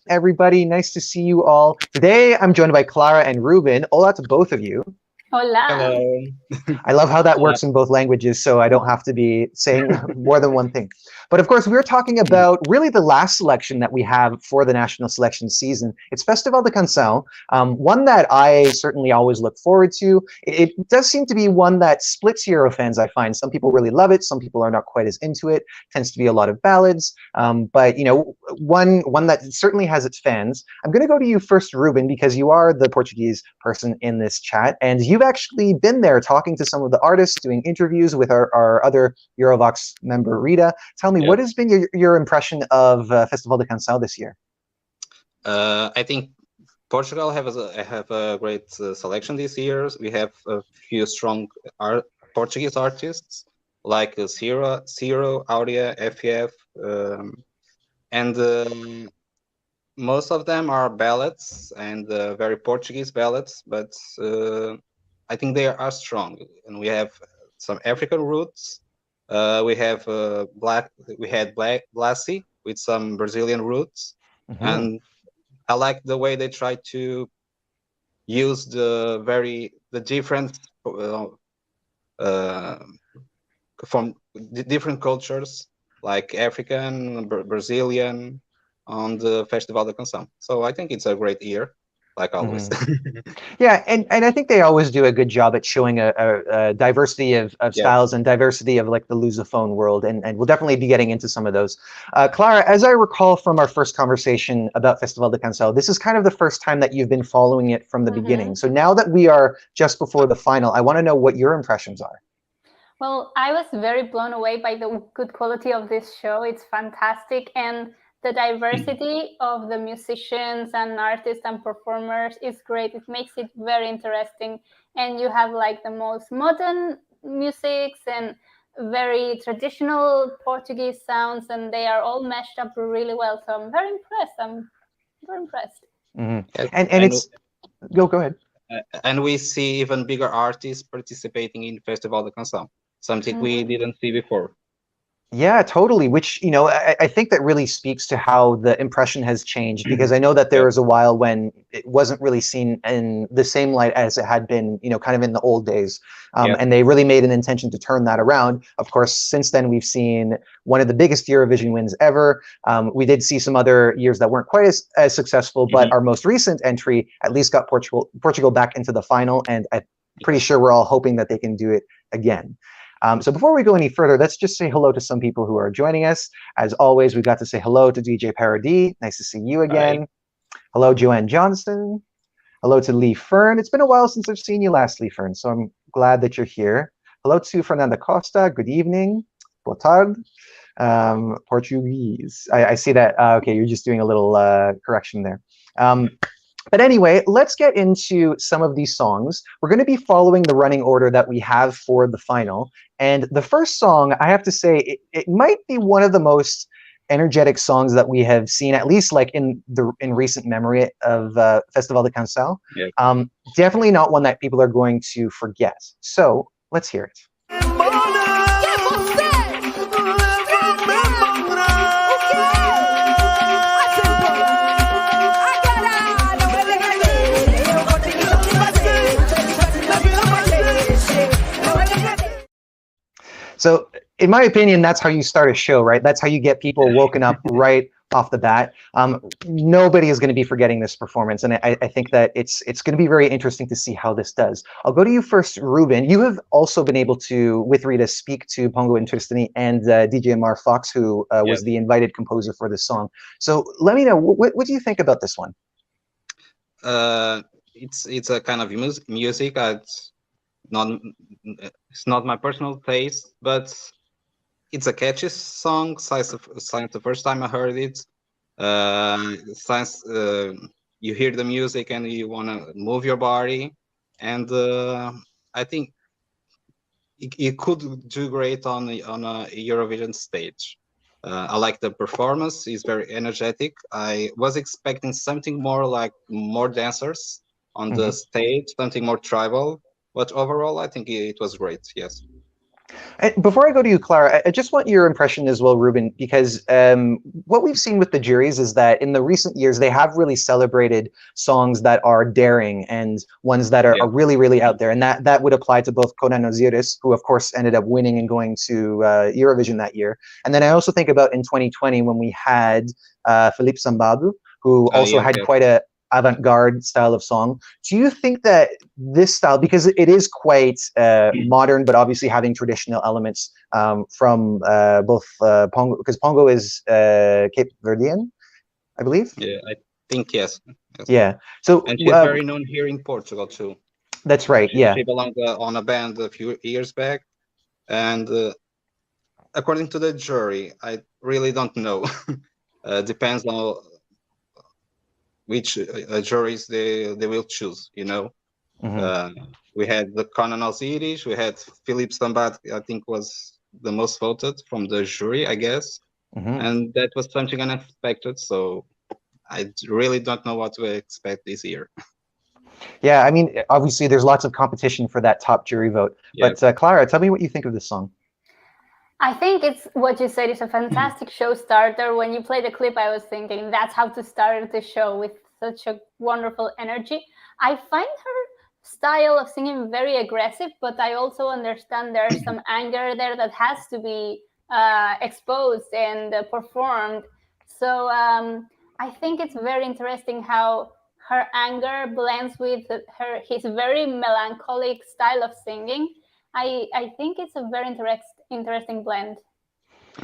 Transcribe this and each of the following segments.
Everybody, nice to see you all. Today, I'm joined by Clara and Ruben. Hola to both of you. Hola. Hello. I love how that works in both languages, so I don't have to be saying more than one thing. But of course, we're talking about really the last selection that we have for the national selection season. It's Festival da Canção, one that I certainly always look forward to. It does seem to be one that splits SYRO fans, I find. Some people really love it, some people are not quite as into it. Tends to be a lot of ballads, but you know, one that certainly has its fans. I'm going to go to you first, Ruben, because you are the Portuguese person in this chat, and you've actually been there talking to some of the artists, doing interviews with our other Eurovox member, Rita. Tell me, what has been your impression of Festival da Canção this year? I think Portugal have a great selection this year. We have a few strong Portuguese artists like SYRO, Aurea, FF, and most of them are ballads and very Portuguese ballads, but I think they are strong. And we have some African roots. We had Black Lassie with some Brazilian roots, and I like the way they try to use the different from different cultures like African, Brazilian on the Festival da Canção. So I think it's a great year, like always. Yeah, and I think they always do a good job at showing a diversity of styles and diversity of like the Lusophone world, and we'll definitely be getting into some of those. Clara, as I recall from our first conversation about Festival da Canção, this is kind of the first time that you've been following it from the beginning. So now that we are just before the final, I want to know what your impressions are. Well, I was very blown away by the good quality of this show. It's fantastic, and the diversity of the musicians and artists and performers is great. It makes it very interesting, and you have like the most modern musics and very traditional Portuguese sounds, and they are all meshed up really well. So I'm very impressed. And it's go ahead. And we see even bigger artists participating in Festival da Canção, something we didn't see before. Yeah, totally. Which, you know, I think that really speaks to how the impression has changed, because I know that there was a while when it wasn't really seen in the same light as it had been, you know, kind of in the old days. And they really made an intention to turn that around. Of course, since then, we've seen one of the biggest Eurovision wins ever. We did see some other years that weren't quite as successful, but our most recent entry at least got Portugal back into the final. And I'm pretty sure we're all hoping that they can do it again. So before we go any further, let's just say hello to some people who are joining us. As always, we got to say hello to DJ Parody. Nice to see you again. Hi. Hello, Joanne Johnson. Hello to Lee Fern. It's been a while since I've seen you last, Lee Fern, so I'm glad that you're here. Hello to Fernanda Costa. Good evening. Boa tarde. Portuguese. I see that. Okay, you're just doing a little correction there. But anyway, let's get into some of these songs. We're going to be following the running order that we have for the final. And the first song, I have to say, it might be one of the most energetic songs that we have seen, at least like in recent memory of Festival da Canção. Definitely not one that people are going to forget. So let's hear it. So in my opinion, that's how you start a show, right? That's how you get people woken up right off the bat. Nobody is going to be forgetting this performance. And I think that it's going to be very interesting to see how this does. I'll go to you first, Ruben. You have also been able to, with Rita, speak to Pongo and Tristany and DJ Amar Fox, who was the invited composer for this song. So let me know, what do you think about this one? It's a kind of music. It's not my personal taste, but it's a catchy song. Since the first time I heard it, since you hear the music and you want to move your body, and I think it could do great on a Eurovision stage. I like the performance; it's very energetic. I was expecting something more dancers on the stage, something more tribal. But overall, I think it was great, yes. Before I go to you, Clara, I just want your impression as well, Ruben, because what we've seen with the juries is that in the recent years, they have really celebrated songs that are daring and ones that are really, really out there. And that would apply to both Conan Osiris, who of course ended up winning and going to Eurovision that year. And then I also think about in 2020 when we had Felipe Sambado, who also had quite a avant-garde style of song. Do you think that this style, because it is quite modern, but obviously having traditional elements from both Pongo, because Pongo is Cape Verdean, I believe? Yeah, I think yes. Yeah. So, and she's very known here in Portugal too. That's right, yeah. She belonged on a band a few years back, and according to the jury, I really don't know. Depends on which juries they will choose, you know. We had the Conan Osiris, we had Felipe Sambad, I think was the most voted from the jury, I guess. And that was something unexpected, so I really don't know what to expect this year. Yeah, I mean, obviously there's lots of competition for that top jury vote. But Clara, tell me what you think of this song. I think it's what you said, it's a fantastic show starter. When you play the clip, I was thinking that's how to start the show, with such a wonderful energy. I find her style of singing very aggressive, but I also understand there's some anger there that has to be exposed and performed. So I think it's very interesting how her anger blends with his very melancholic style of singing. I think it's a very interesting blend.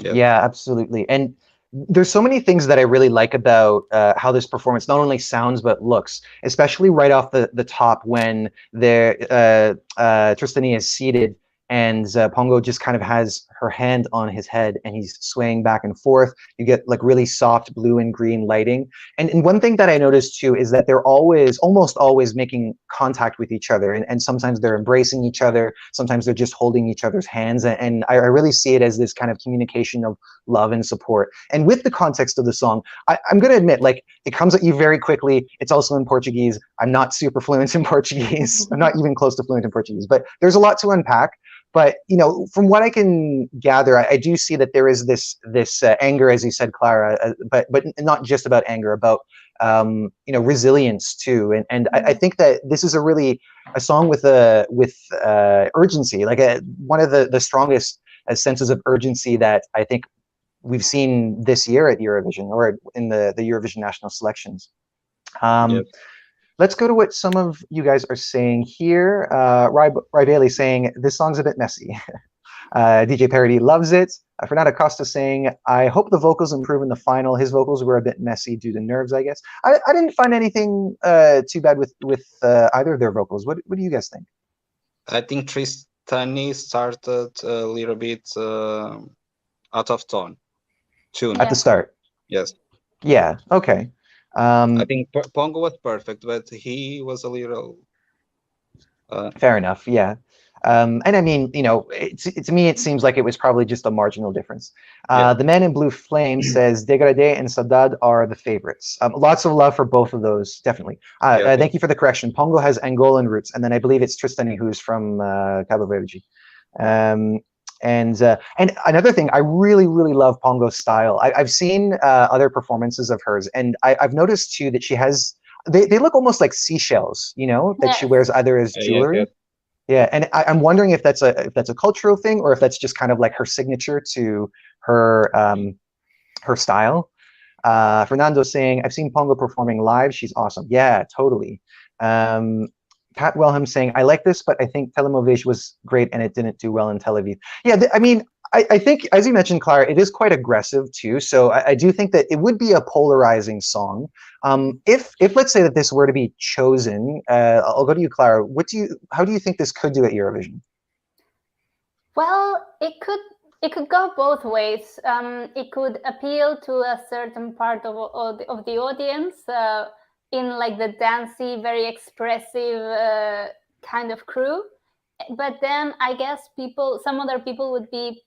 Yeah, absolutely. And there's so many things that I really like about how this performance not only sounds but looks, especially right off the top when Tristany is seated and Pongo just kind of has her hand on his head and he's swaying back and forth. You get like really soft blue and green lighting. And one thing that I noticed too is that they're almost always making contact with each other. And sometimes they're embracing each other. Sometimes they're just holding each other's hands. And I really see it as this kind of communication of love and support. And with the context of the song, I'm going to admit, like, it comes at you very quickly. It's also in Portuguese. I'm not super fluent in Portuguese. I'm not even close to fluent in Portuguese, but there's a lot to unpack. But, you know, from what I can gather, I do see that there is this anger, as you said, Clara, but not just about anger, about, you know, resilience too. And I think that this is a song with urgency, like one of the strongest senses of urgency that I think we've seen this year at Eurovision, or in the Eurovision national selections. Let's go to what some of you guys are saying here. Ry Bailey saying, this song's a bit messy. DJ Parody loves it. Fernanda Costa saying, I hope the vocals improve in the final. His vocals were a bit messy due to nerves, I guess. I didn't find anything too bad with either of their vocals. What do you guys think? I think Tristany started a little bit out of tune. At the start? Yes. Yeah, okay. I think Pongo was perfect, but he was a little... Fair enough, yeah. And I mean, you know, to me, it seems like it was probably just a marginal difference. The Man in Blue Flame says, Dégrá.dé and Saudade are the favorites. Lots of love for both of those, definitely. Thank you for the correction. Pongo has Angolan roots, and then I believe it's Tristany who's from Cabo Verde. And another thing, I really, really love Pongo's style. I've seen other performances of hers, and I've noticed too that she has, they look almost like seashells, you know, that she wears either as jewelry. Yeah, and I'm wondering if that's a cultural thing, or if that's just kind of like her signature to her her style. Fernando saying, I've seen Pongo performing live. She's awesome. Yeah, totally. Pat Wellham saying, I like this, but I think Telemovage was great and it didn't do well in Tel Aviv. Yeah, I mean, I think, as you mentioned, Clara, it is quite aggressive too. So I do think that it would be a polarizing song. If let's say that this were to be chosen, I'll go to you, Clara. How do you think this could do at Eurovision? Well, it could go both ways. It could appeal to a certain part of the audience, in like the dancey, very expressive kind of crew. But then I guess some other people would be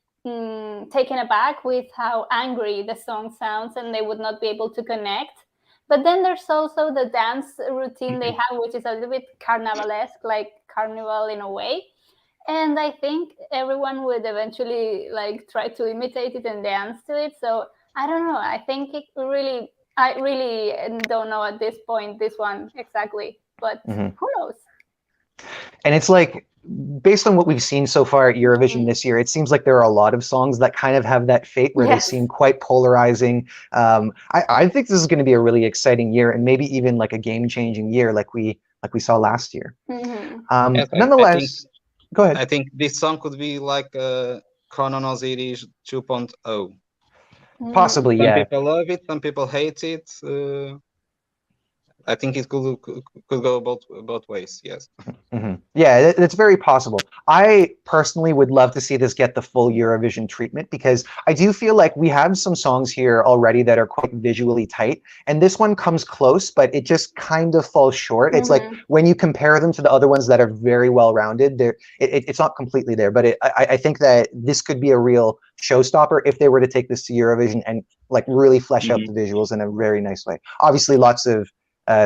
taken aback with how angry the song sounds, and they would not be able to connect. But then there's also the dance routine they have, which is a little bit carnivalesque, like carnival in a way. And I think everyone would eventually like try to imitate it and dance to it. So I don't know. I think I really don't know at this point this one exactly, but who knows? And it's like, based on what we've seen so far at Eurovision this year, it seems like there are a lot of songs that kind of have that fate where they seem quite polarizing. I think this is going to be a really exciting year, and maybe even like a game-changing year, like we saw last year. Yes, Nonetheless, go ahead. I think this song could be like Chrono Osiris 2.0. Possibly, Some people love it, some people hate it. I think it could go both ways. Yes. Yeah, it's very possible. I personally would love to see this get the full Eurovision treatment, because I do feel like we have some songs here already that are quite visually tight, and this one comes close, but it just kind of falls short. It's like when you compare them to the other ones that are very well rounded, it's not completely there. But I think that this could be a real showstopper if they were to take this to Eurovision and like really flesh out the visuals in a very nice way. Obviously, lots of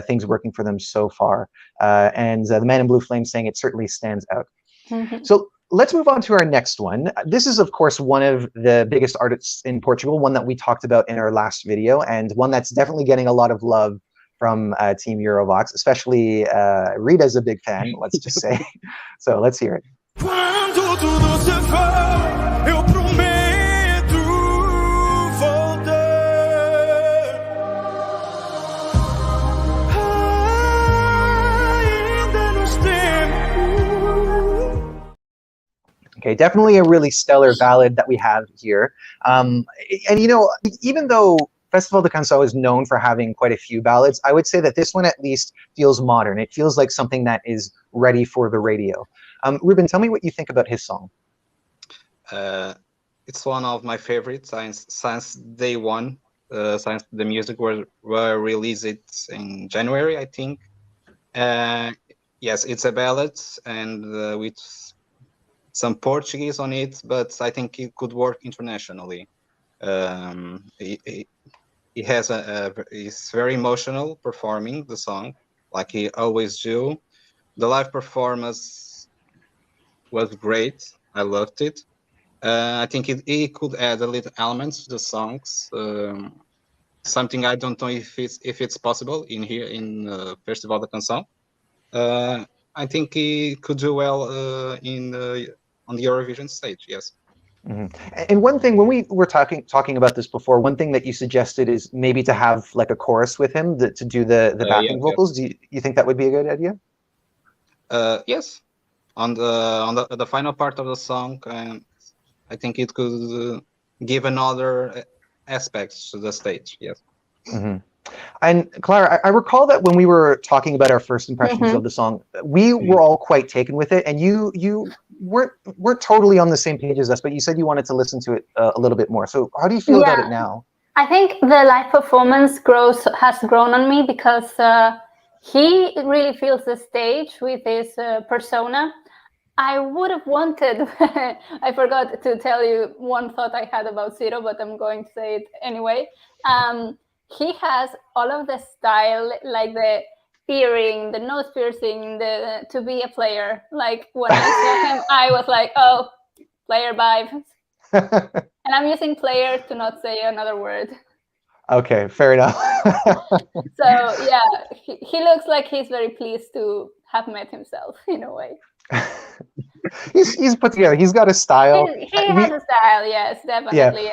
things working for them so far. And the Man in Blue Flame saying it certainly stands out. So let's move on to our next one. This is, of course, one of the biggest artists in Portugal, one that we talked about in our last video, and one that's definitely getting a lot of love from Team Eurovox, especially Rita's a big fan, let's just say. So let's hear it. Quando tudo se for, eu prometo voltar. Ainda nos temos. Okay, definitely a really stellar ballad that we have here. And you know, even though Festival da Canção is known for having quite a few ballads, I would say that this one at least feels modern. It feels like something that is ready for the radio. Ruben, tell me what you think about his song. It's one of my favorites since day one, since the music were released in January, I think. Yes, it's a ballad, and with some Portuguese on it, but I think it could work internationally. He has he's very emotional performing the song, like he always do. The live performance was great. I loved it. I think he could add a little elements to the songs. Something I don't know if it's possible in here in Festival da Canção. I think he could do well on the Eurovision stage. Yes. And one thing, when we were talking about this before, one thing that you suggested is maybe to have like a chorus with him to do the backing vocals. Do you think that would be a good idea? Yes, on the final part of the song, I think it could give another aspect to the stage. Yes. And Clara, I recall that when we were talking about our first impressions of the song, we were all quite taken with it, and you weren't totally on the same page as us, but you said you wanted to listen to it a little bit more. So how do you feel about it now? I think the live performance has grown on me, because he really feels the stage with his persona. I would have wanted, I forgot to tell you one thought I had about SYRO, but I'm going to say it anyway. He has all of the style, like the earring, the nose piercing, to be a player. Like when I saw him, I was like, oh, player vibes. And I'm using player to not say another word. Okay, fair enough. So yeah, he looks like he's very pleased to have met himself in a way. he's put together. He's got a style. He has a style, yes, definitely,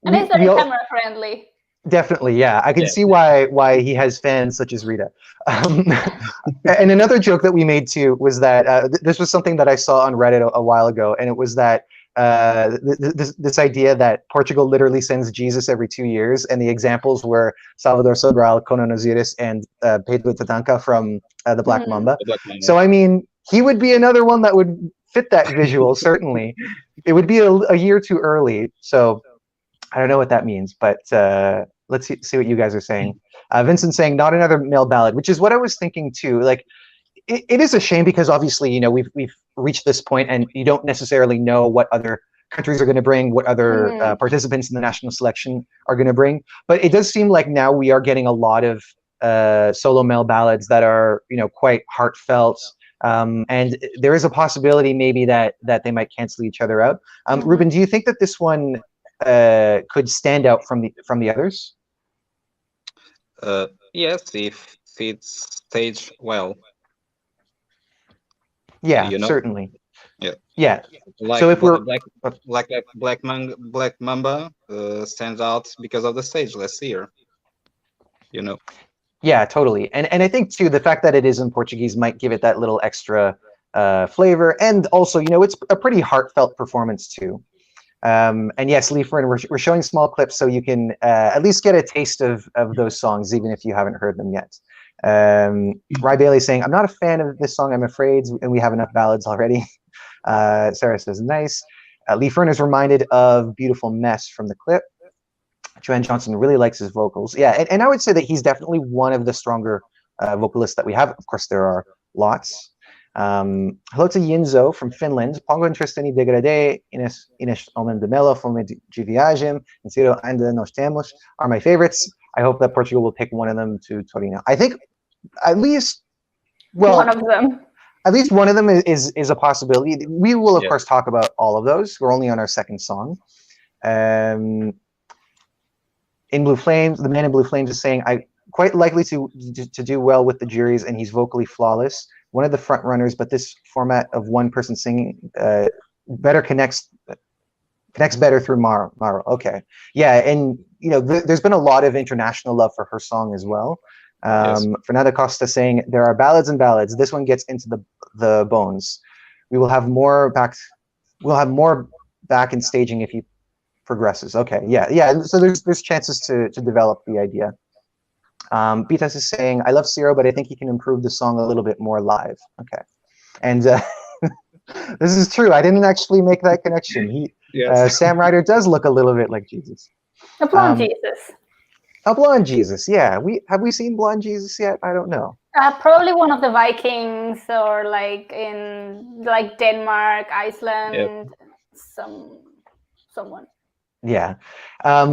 and he's very camera friendly. Definitely, yeah. I can see why he has fans such as Rita. And another joke that we made too was that this was something that I saw on Reddit a while ago, and it was that this idea that Portugal literally sends Jesus every 2 years, and the examples were Salvador Sobral, Conan Osiris, and Pedro Tatanka from the Black Mamba. So I mean, he would be another one that would fit that visual, certainly. It would be a year too early, so I don't know what that means, but let's see what you guys are saying. Vincent saying, not another male ballad, which is what I was thinking too. Like, it is a shame, because obviously, you know, we've reached this point and you don't necessarily know what other countries are going to bring, what other participants in the national selection are going to bring. But it does seem like now we are getting a lot of solo male ballads that are, you know, quite heartfelt, And there is a possibility maybe that they might cancel each other out. Ruben, do you think that this one could stand out from the others? Yes, if it's staged well. Yeah, certainly. Yeah. Like, so if we're Black Mamba stands out because of the stage last year. Yeah, totally. And I think too, the fact that it is in Portuguese might give it that little extra flavor. And also, it's a pretty heartfelt performance too. And yes, Lee Fern, we're showing small clips so you can at least get a taste of those songs, even if you haven't heard them yet. Rye Bailey saying, I'm not a fan of this song, I'm afraid, and we have enough ballads already. Sarah says, nice. Lee Fern is reminded of Beautiful Mess from the clip. Joanne Johnson really likes his vocals. Yeah, and I would say that he's definitely one of the stronger vocalists that we have. Of course, there are lots. Hello to Yinzo from Finland. Pongo and Tristany, Dégrá.dê, Inês, Homem, Melo, Fome, Viagem, and SYRO, Ainda, Temos are my favorites. I hope that Portugal will pick one of them to Turin. I think at least, one of them. At least one of them is a possibility. We will, of course, talk about all of those. We're only on our second song. In Blue Flames, the man in Blue Flames is saying, I quite likely to do well with the juries, and he's vocally flawless. One of the front runners, but this format of one person singing better connects better through MARO. Okay, yeah, and there's been a lot of international love for her song as well. Fernanda Costa saying there are ballads and ballads. This one gets into the bones. We will have more back. We'll have more back in staging if he progresses. Okay, yeah. So there's chances to develop the idea. Bitas is saying, I love SYRO, but I think he can improve the song a little bit more live. Okay, and this is true. I didn't actually make that connection. Sam Ryder does look a little bit like Jesus. A blonde Jesus. A blonde Jesus, yeah. Have we seen blonde Jesus yet? I don't know. Probably one of the Vikings, or like in Denmark, Iceland, someone. Yeah.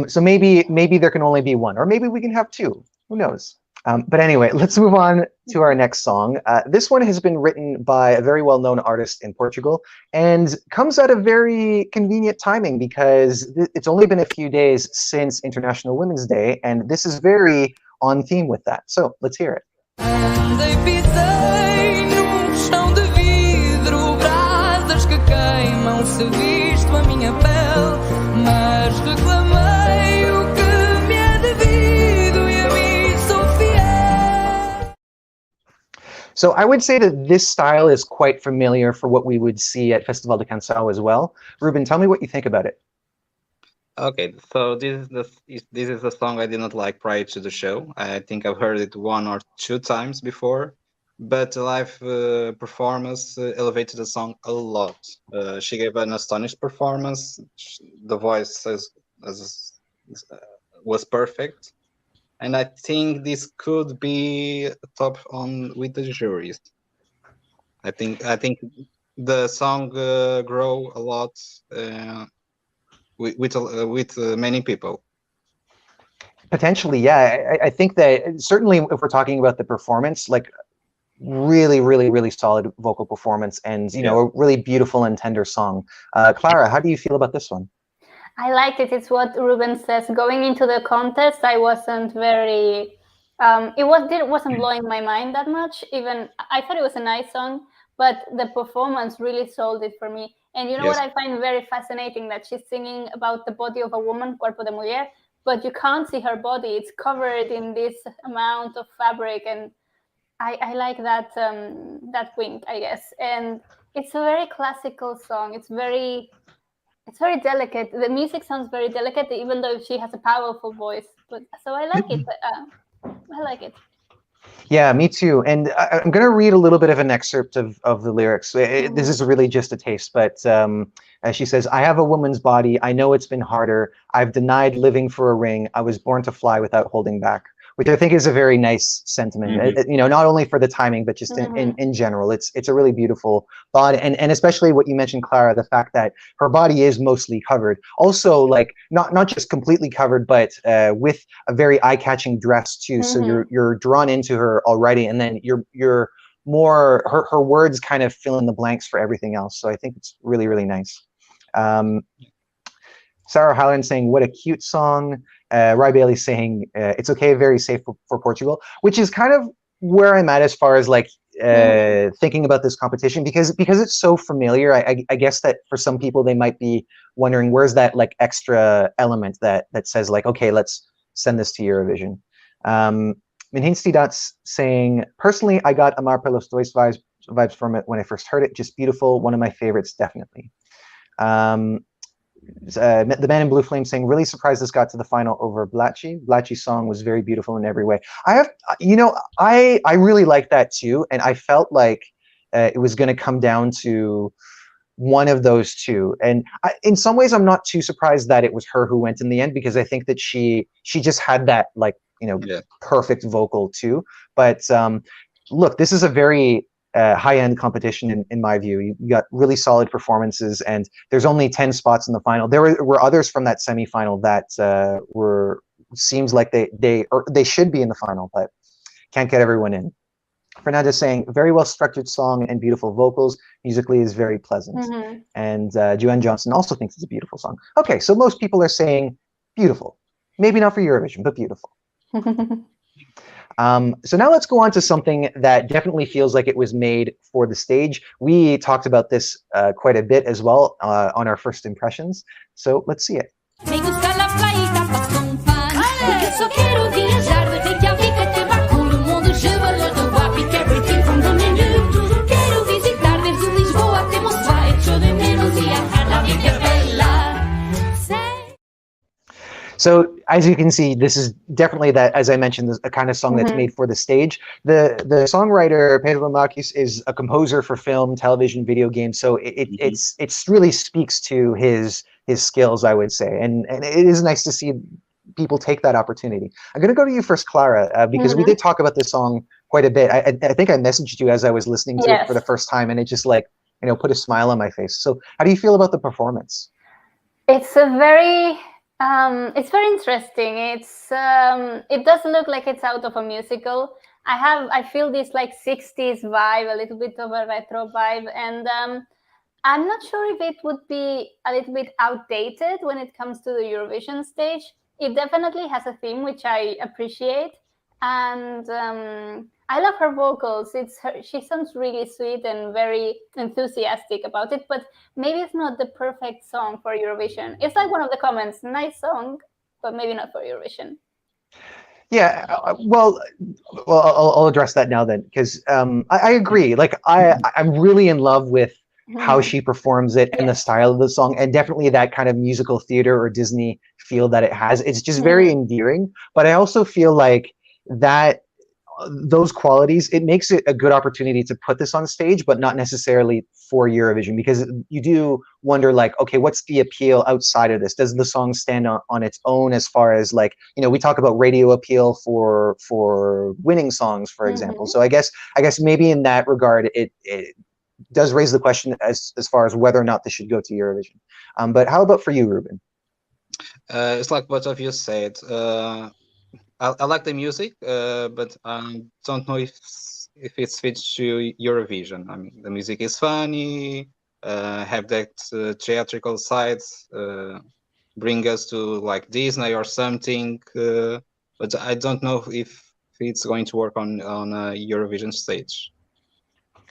So maybe there can only be one, or maybe we can have two. Who knows? But anyway, let's move on to our next song. This one has been written by a very well-known artist in Portugal and comes at a very convenient timing because it's only been a few days since International Women's Day, and this is very on theme with that. So let's hear it. Andei, pisei num chão de vidro, brasas que queimam, se visto a minha pele, mas reclamei o que me é devido e a mim sou fiel. So I would say that this style is quite familiar for what we would see at Festival da Canção as well. Ruben, tell me what you think about it. Okay, so this is a song I did not like prior to the show. I think I've heard it 1 or 2 times before, but the live performance elevated the song a lot. She gave an astonished performance. The voice was perfect, and I think this could be top on with the juries. I think the song grow a lot. With many people. Potentially, yeah. I think that certainly if we're talking about the performance, like really, really, really solid vocal performance and, a really beautiful and tender song. Clara, how do you feel about this one? I liked it. It's what Ruben says. Going into the contest, I wasn't very, it wasn't blowing my mind that much. Even I thought it was a nice song, but the performance really sold it for me. And you know what I find very fascinating, that she's singing about the body of a woman, Corpo de Mulher, but you can't see her body. It's covered in this amount of fabric, and I like that wink, I guess. And it's a very classical song. It's very delicate. The music sounds very delicate, even though she has a powerful voice. But so I like it. I like it. Yeah, me too. And I'm going to read a little bit of an excerpt of the lyrics. This is really just a taste, but as she says, I have a woman's body. I know it's been harder. I've denied living for a ring. I was born to fly without holding back, which I think is a very nice sentiment, not only for the timing, but just in general. It's a really beautiful thought. And especially what you mentioned, Clara, the fact that her body is mostly covered. Also, like, not just completely covered, but with a very eye-catching dress too. So you're drawn into her already, and then you're more, her words kind of fill in the blanks for everything else. So I think it's really, really nice. Sarah Highland saying, what a cute song. Rye Bailey saying, it's okay, very safe for Portugal, which is kind of where I'm at as far as like thinking about this competition, because it's so familiar. I guess that for some people they might be wondering, where's that like extra element that says like, okay, let's send this to Eurovision. Minhinsty Dots saying, personally, I got Amar pelos Dois vibes from it when I first heard it. Just beautiful, one of my favorites, definitely. The Man in Blue Flame saying, really surprised this got to the final over Blatchy. Blatchy's song was very beautiful in every way. I really like that too, and I felt like it was going to come down to one of those two. And in some ways, I'm not too surprised that it was her who went in the end, because I think that she just had that like, perfect vocal too. But look, this is a very high-end competition in my view. You got really solid performances, and there's only 10 spots in the final. There were others from that semi-final that seems like they should be in the final, but can't get everyone in. Fernanda saying, very well structured song and beautiful vocals. Musically is very pleasant. And Joanne Johnson also thinks it's a beautiful song. Okay, so most people are saying beautiful. Maybe not for Eurovision, but beautiful. So now let's go on to something that definitely feels like it was made for the stage. We talked about this quite a bit as well on our first impressions. So let's see it. So as you can see, this is definitely that, as I mentioned, a kind of song that's made for the stage. The songwriter Pedro Marques is a composer for film, television, video games. So it's really speaks to his skills, I would say, and it is nice to see people take that opportunity. I'm going to go to you first, Clara, because we did talk about this song quite a bit. I think I messaged you as I was listening to it for the first time, and it just like put a smile on my face. So how do you feel about the performance? It's very interesting. It does look like it's out of a musical. I feel this like 60s vibe, a little bit of a retro vibe, and I'm not sure if it would be a little bit outdated when it comes to the Eurovision stage. It definitely has a theme, which I appreciate, and I love her vocals. She sounds really sweet and very enthusiastic about it, but maybe it's not the perfect song for Eurovision. It's like one of the comments, nice song, but maybe not for Eurovision. Yeah, well, I'll address that now then, because I agree. Like I'm really in love with how she performs it and the style of the song, and definitely that kind of musical theater or Disney feel that it has. It's just very endearing. But I also feel like that those qualities, it makes it a good opportunity to put this on stage, but not necessarily for Eurovision, because you do wonder like, okay, what's the appeal outside of this? Does the song stand on its own, as far as like, we talk about radio appeal for winning songs, for example. So I guess maybe in that regard, it does raise the question as far as whether or not this should go to Eurovision. But how about for you, Ruben? It's like both of you said. I like the music, but I don't know if it fits to Eurovision. I mean, the music is funny, have that theatrical side, bring us to like Disney or something, but I don't know if it's going to work on a Eurovision stage.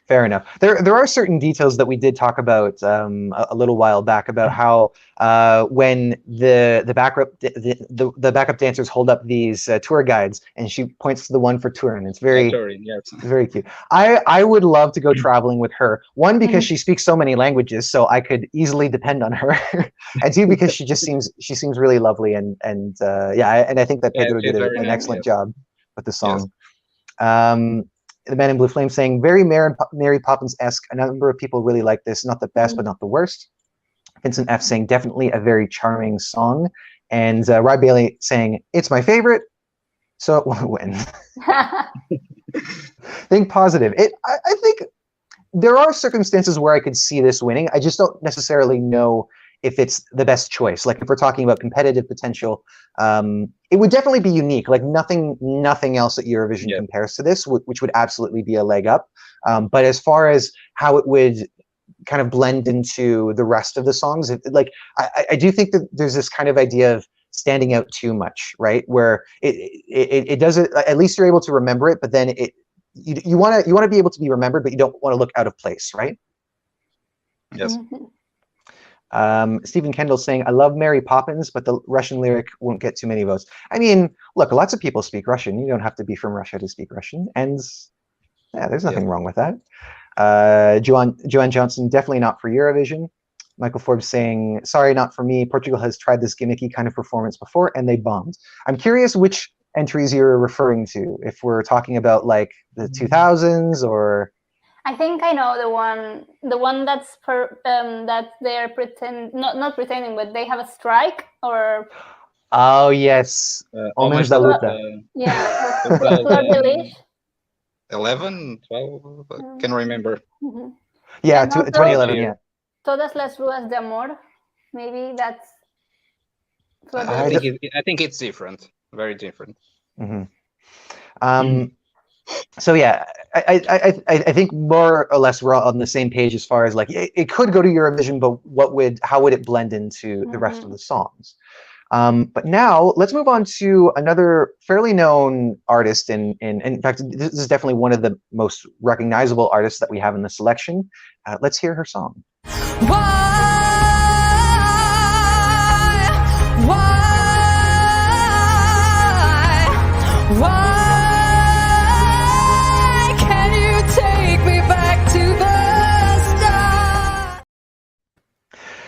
Fair enough. There are certain details that we did talk about a little while back about how when the backup dancers hold up these tour guides, and she points to the one for Turin. It's very very cute. I would love to go traveling with her. One, because she speaks so many languages, so I could easily depend on her, and two, because she seems really lovely, and I think that Pedro did an excellent job with the song. The Man in Blue Flame saying, very Mary Poppins-esque. A number of people really like this. Not the best, but not the worst. Vincent F saying, definitely a very charming song. And Rye Bailey saying, it's my favorite, so it won't win. Think positive. I think there are circumstances where I could see this winning. I just don't necessarily know if it's the best choice. Like if we're talking about competitive potential, it would definitely be unique. Like nothing else at Eurovision compares to this, which would absolutely be a leg up. But as far as how it would kind of blend into the rest of the songs, I do think that there's this kind of idea of standing out too much, right? Where it doesn't, at least you're able to remember it, but then you want to be able to be remembered, but you don't want to look out of place, right? Yes. Stephen Kendall saying, I love Mary Poppins, but the Russian lyric won't get too many votes. I mean, look, lots of people speak Russian. You don't have to be from Russia to speak Russian. And yeah, there's nothing wrong with that. Joanne Johnson, definitely not for Eurovision. Michael Forbes saying, sorry, not for me. Portugal has tried this gimmicky kind of performance before and they bombed. I'm curious which entries you're referring to, if we're talking about like the 2000s or... I think I know the one that's that they're not pretending, but they have a strike or. Oh yes, Homem da Luta. Yeah, 11, 12, I can remember. Yeah, 2011. Yeah. Todas las ruas de amor, maybe that's. I think it's different, very different. So yeah, I think more or less we're all on the same page as far as like it could go to Eurovision, but how would it blend into the rest of the songs? But now let's move on to another fairly known artist, and in fact, this is definitely one of the most recognizable artists that we have in the selection. Let's hear her song. Why?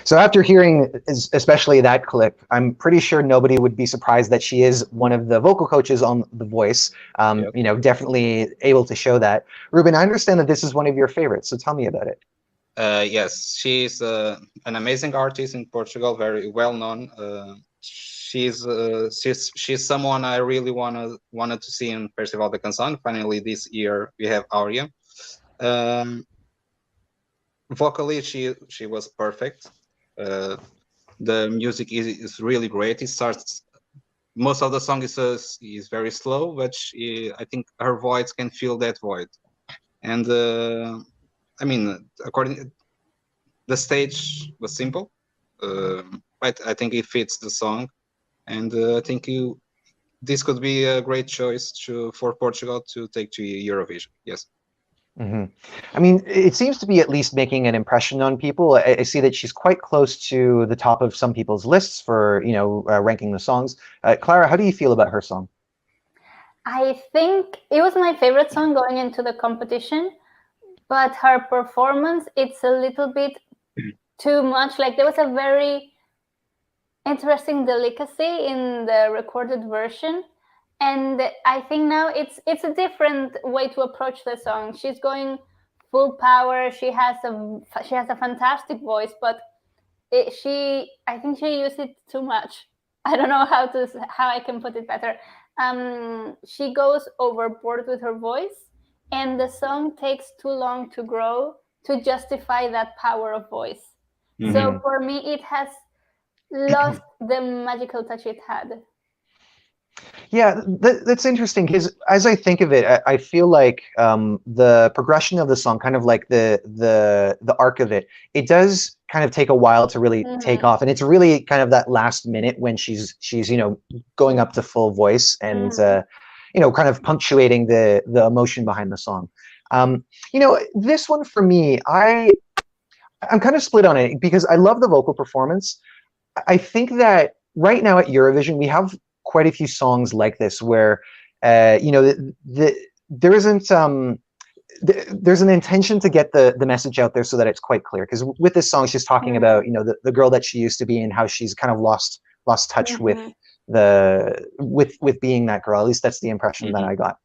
So after hearing especially that clip, I'm pretty sure nobody would be surprised that she is one of the vocal coaches on The Voice. You know, definitely able to show that. Ruben, I understand that this is one of your favorites, so tell me about it. Yes, she's an amazing artist in Portugal, very well known. She's someone I really wanted to see in Festival da Canção. Finally, this year we have Aurea. Vocally, she was perfect. The music is really great. It starts, most of the song is very slow, but I think her voice can fill that void. And I mean, the stage was simple, but I think it fits the song, and I think this could be a great choice for Portugal to take to Eurovision. Yes. I mean, it seems to be at least making an impression on people. I see that she's quite close to the top of some people's lists for, you know, ranking the songs. Clara, how do you feel about her song? I think it was my favorite song going into the competition, but her performance, it's a little bit too much. Like there was a very interesting delicacy in the recorded version. And I think now it's a different way to approach the song. She's going full power. She has a fantastic voice, but I think she used it too much. I don't know how I can put it better. She goes overboard with her voice, and the song takes too long to grow to justify that power of voice. So for me, it has lost the magical touch it had. Yeah, that's interesting, because as I think of it, I feel like the progression of the song, kind of like the arc of it, it does kind of take a while to really take off, and it's really kind of that last minute when she's you know, going up to full voice and you know, kind of punctuating the emotion behind the song. You know, this one for me, I'm kind of split on it because I love the vocal performance. I think that right now at Eurovision we have quite a few songs like this where you know, there isn't there's an intention to get the message out there so that it's quite clear, because with this song she's talking about, you know, the girl that she used to be and how she's kind of lost touch with being that girl. At least that's the impression that I got.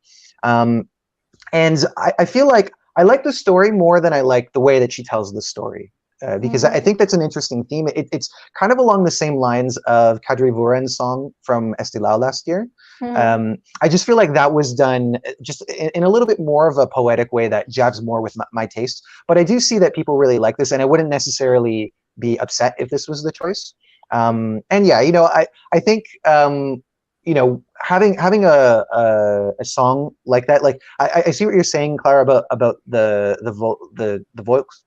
And I feel like I like the story more than I like the way that she tells the story. Because I think that's an interesting theme. It's kind of along the same lines of Kadri Vuren's song from Estilau last year. I just feel like that was done just in a little bit more of a poetic way that jabs more with my taste. But I do see that people really like this, and I wouldn't necessarily be upset if this was the choice. And yeah, I think having a song like that, like I see what you're saying, Clara, about the vocals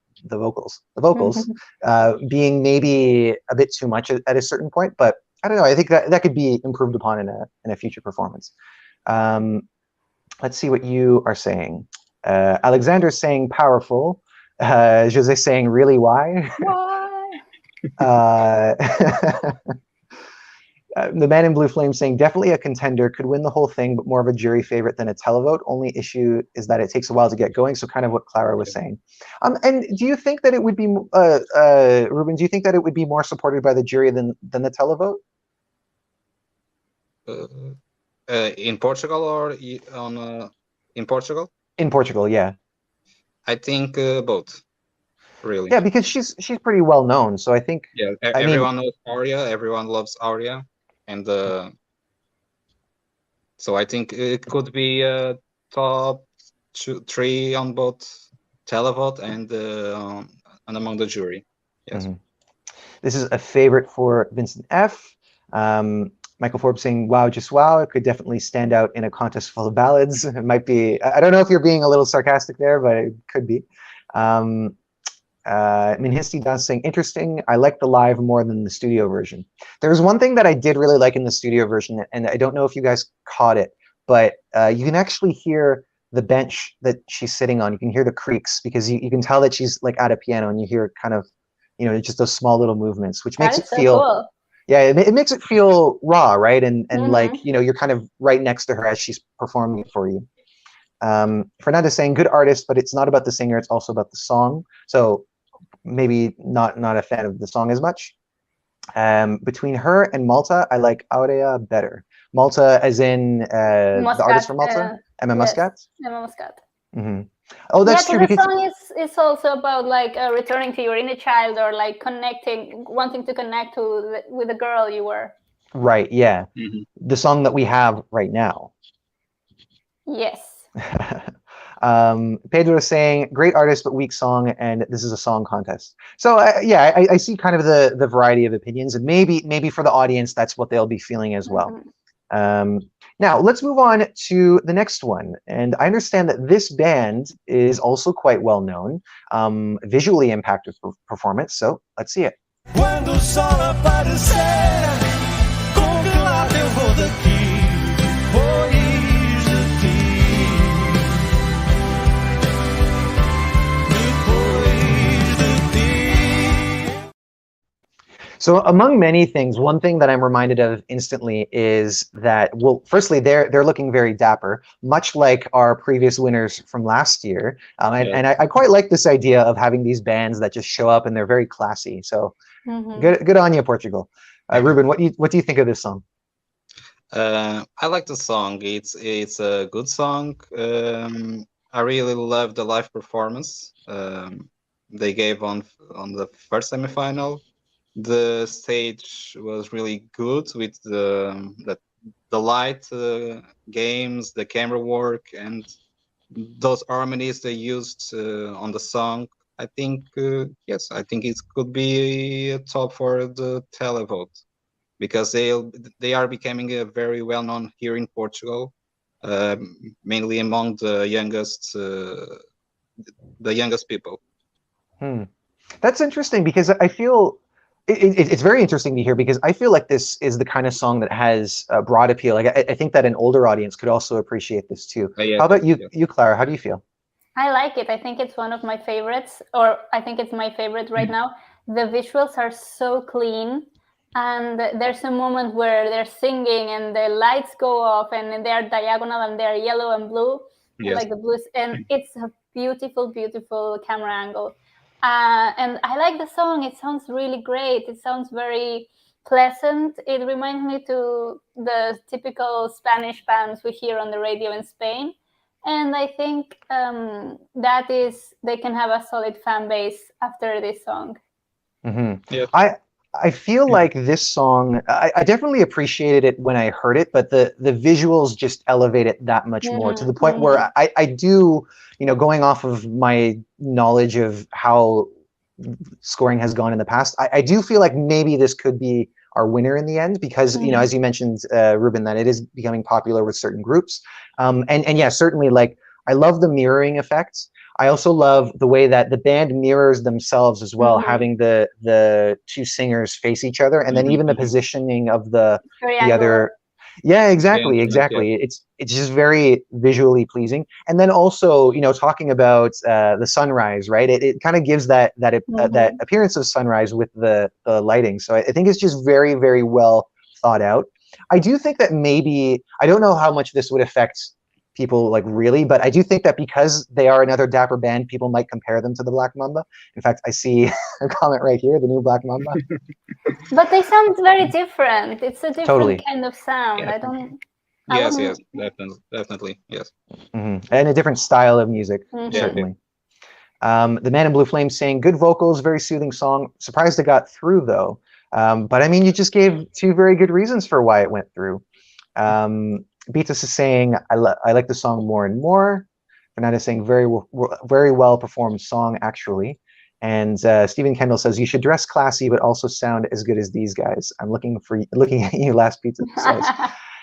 being maybe a bit too much at a certain point, but I don't know. I think that could be improved upon in a future performance. Let's see what you are saying. Alexander's saying powerful. Jose saying really why? The man in blue flame saying definitely a contender, could win the whole thing, but more of a jury favorite than a televote. Only issue is that it takes a while to get going. So kind of what Clara was saying. And do you think that it would be, Ruben? Do you think that it would be more supported by the jury than the televote? In Portugal or in Portugal? In Portugal, yeah. I think both. Really? Yeah, because she's pretty well known, so I think. Yeah, everyone knows Aurea. Everyone loves Aurea, and so I think it could be top 3 on both televote and among the jury. Yes. This is a favorite for Vincent F. Michael Forbes saying, wow, just wow. It could definitely stand out in a contest full of ballads. It might be, I don't know if you're being a little sarcastic there, but it could be. Minhisti does saying, interesting. I like the live more than the studio version. There's one thing that I did really like in the studio version, and I don't know if you guys caught it, but you can actually hear the bench that she's sitting on. You can hear the creaks because you can tell that she's like at a piano, and you hear kind of, just those small little movements, which makes it feel cool. Yeah, it makes it feel raw, right? And like, you're kind of right next to her as she's performing it for you. Fernanda's saying, good artist, but it's not about the singer, it's also about the song. So maybe not a fan of the song as much. Between her and Malta, I like Aurea better. Malta as in Muscat, the artist from Malta? Emma Muscat? Emma Muscat. Oh, that's true. The song is also about like returning to your inner child, or like wanting to connect with the girl you were. Right, yeah. The song that we have right now. Yes. Pedro is saying, great artist, but weak song, and this is a song contest. So yeah, I see kind of the variety of opinions, and maybe for the audience, that's what they'll be feeling as well. Now, let's move on to the next one. And I understand that this band is also quite well known, visually impacted performance. So let's see it. Quando o sol aparecer, com que lado eu vou daqui? Pois de ti. Depois de ti. So among many things, one thing that I'm reminded of instantly is that, well, firstly, they're looking very dapper, much like our previous winners from last year. And I quite like this idea of having these bands that just show up and they're very classy. So good on you, Portugal. Ruben, what do you think of this song? I like the song. It's a good song. I really love the live performance they gave on the first semifinal. The stage was really good with the light games, the camera work, and those harmonies they used on the song. I think yes, I think it could be a top for the televote, because they are becoming a very well known here in Portugal, mainly among the youngest people. That's interesting, because I feel. It's very interesting to hear, because I feel like this is the kind of song that has a broad appeal. Like I think that an older audience could also appreciate this too. How about you, Clara? How do you feel? I like it. I think it's one of my favorites, or I think it's my favorite right now. The visuals are so clean, and there's a moment where they're singing and the lights go off and they're diagonal and they're yellow and blue, like the blues, and it's a beautiful, beautiful camera angle. And I like the song. It sounds really great. It sounds very pleasant. It reminds me to the typical Spanish bands we hear on the radio in Spain. And I think they can have a solid fan base after this song. I feel like this song, I definitely appreciated it when I heard it, but the visuals just elevate it that much more, to the point where I do, going off of my knowledge of how scoring has gone in the past. I do feel like maybe this could be our winner in the end, because you know, as you mentioned, Ruben, that it is becoming popular with certain groups. And yeah, certainly, like, I love the mirroring effect. I also love the way that the band mirrors themselves as well, having the two singers face each other, and then even the positioning of the other. Yeah, exactly. It's just very visually pleasing. And then also, you know, talking about the sunrise, right? It kind of gives that appearance of sunrise with the lighting. So I think it's just very, very well thought out. I do think that maybe, I don't know how much this would affect people, like, really, but I do think that because they are another dapper band, people might compare them to the Black Mamba. In fact, I see a comment right here, the new Black Mamba. But they sound very different. It's a different kind of sound. Yeah. Yes, definitely, yes. And a different style of music, certainly. The Man in Blue Flame saying, good vocals, very soothing song. Surprised it got through, though. But I mean, you just gave two very good reasons for why it went through. Beatus is saying, I like the song more and more. Fernanda is saying, very well performed song, actually. And Stephen Kendall says, you should dress classy, but also sound as good as these guys. I'm looking at you, Last Pizza says.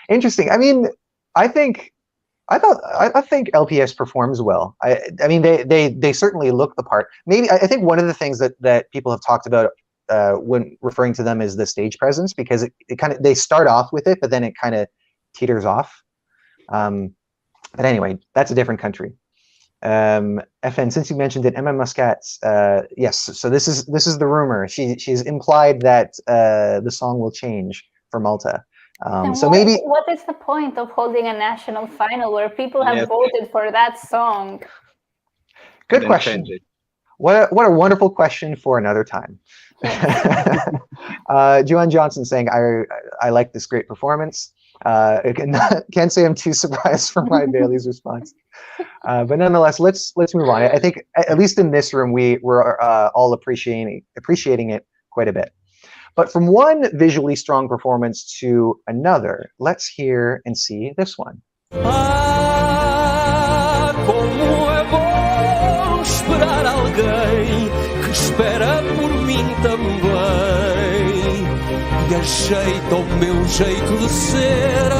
Interesting. I mean, I think LPS performs well. I mean, they certainly look the part. Maybe I think one of the things that people have talked about when referring to them is the stage presence, because it kind of, they start off with it, but then it kind of teeters off. But anyway, that's a different country. FN, since you mentioned it, Emma Muscat, yes. So this is the rumor. She's implied that the song will change for Malta. So maybe, what is the point of holding a national final where people have voted for that song? Good question. What a wonderful question for another time. Joanne Johnson saying, I like this great performance. Can't say I'm too surprised from Ryan Bailey's response, but nonetheless, let's move on. I think at least in this room we're all appreciating it quite a bit. But from one visually strong performance to another, let's hear and see this one. Como é bom esperar alguém que espera por mim também e ajeita o meu jeito de ser.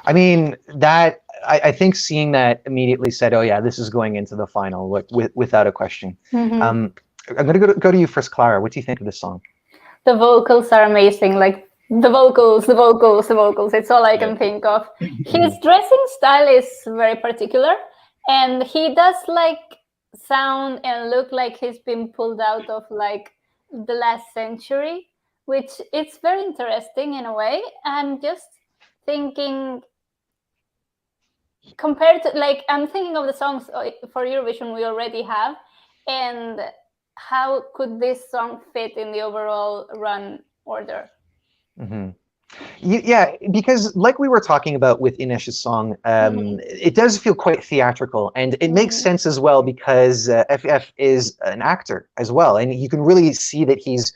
I mean, that I think seeing that immediately said, oh yeah, this is going into the final without a question. I'm going to go to you first, Clara. What do you think of this song? The vocals are amazing. Like, the vocals. It's all I can think of. His dressing style is very particular, and he does like sound and look like he's been pulled out of like the last century, which it's very interesting in a way. I'm just thinking, compared to, like, I'm thinking of the songs for Eurovision we already have, and how could this song fit in the overall run order? Yeah, because like we were talking about with Inesh's song, it does feel quite theatrical, and it makes sense as well because FF is an actor as well, and you can really see that he's,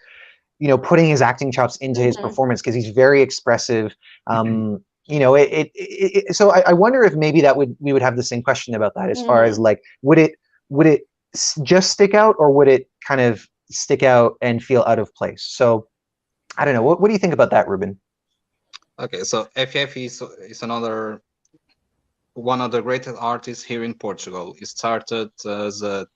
you know, putting his acting chops into his performance because he's very expressive. You know, so I wonder if maybe we would have the same question about that as far as like, would it just stick out, or would it kind of stick out and feel out of place? So I don't know. What do you think about that, Ruben? Okay, so FF is another one of the greatest artists here in Portugal. He started as an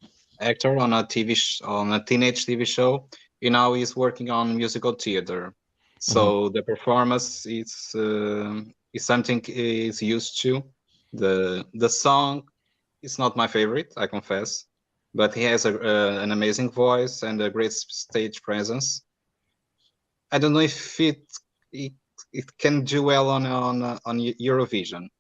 actor on a teenage TV show, and now he's working on musical theater. So the performance is something he's used to. The song is not my favorite, I confess, but he has an amazing voice and a great stage presence. I don't know if it can do well on Eurovision.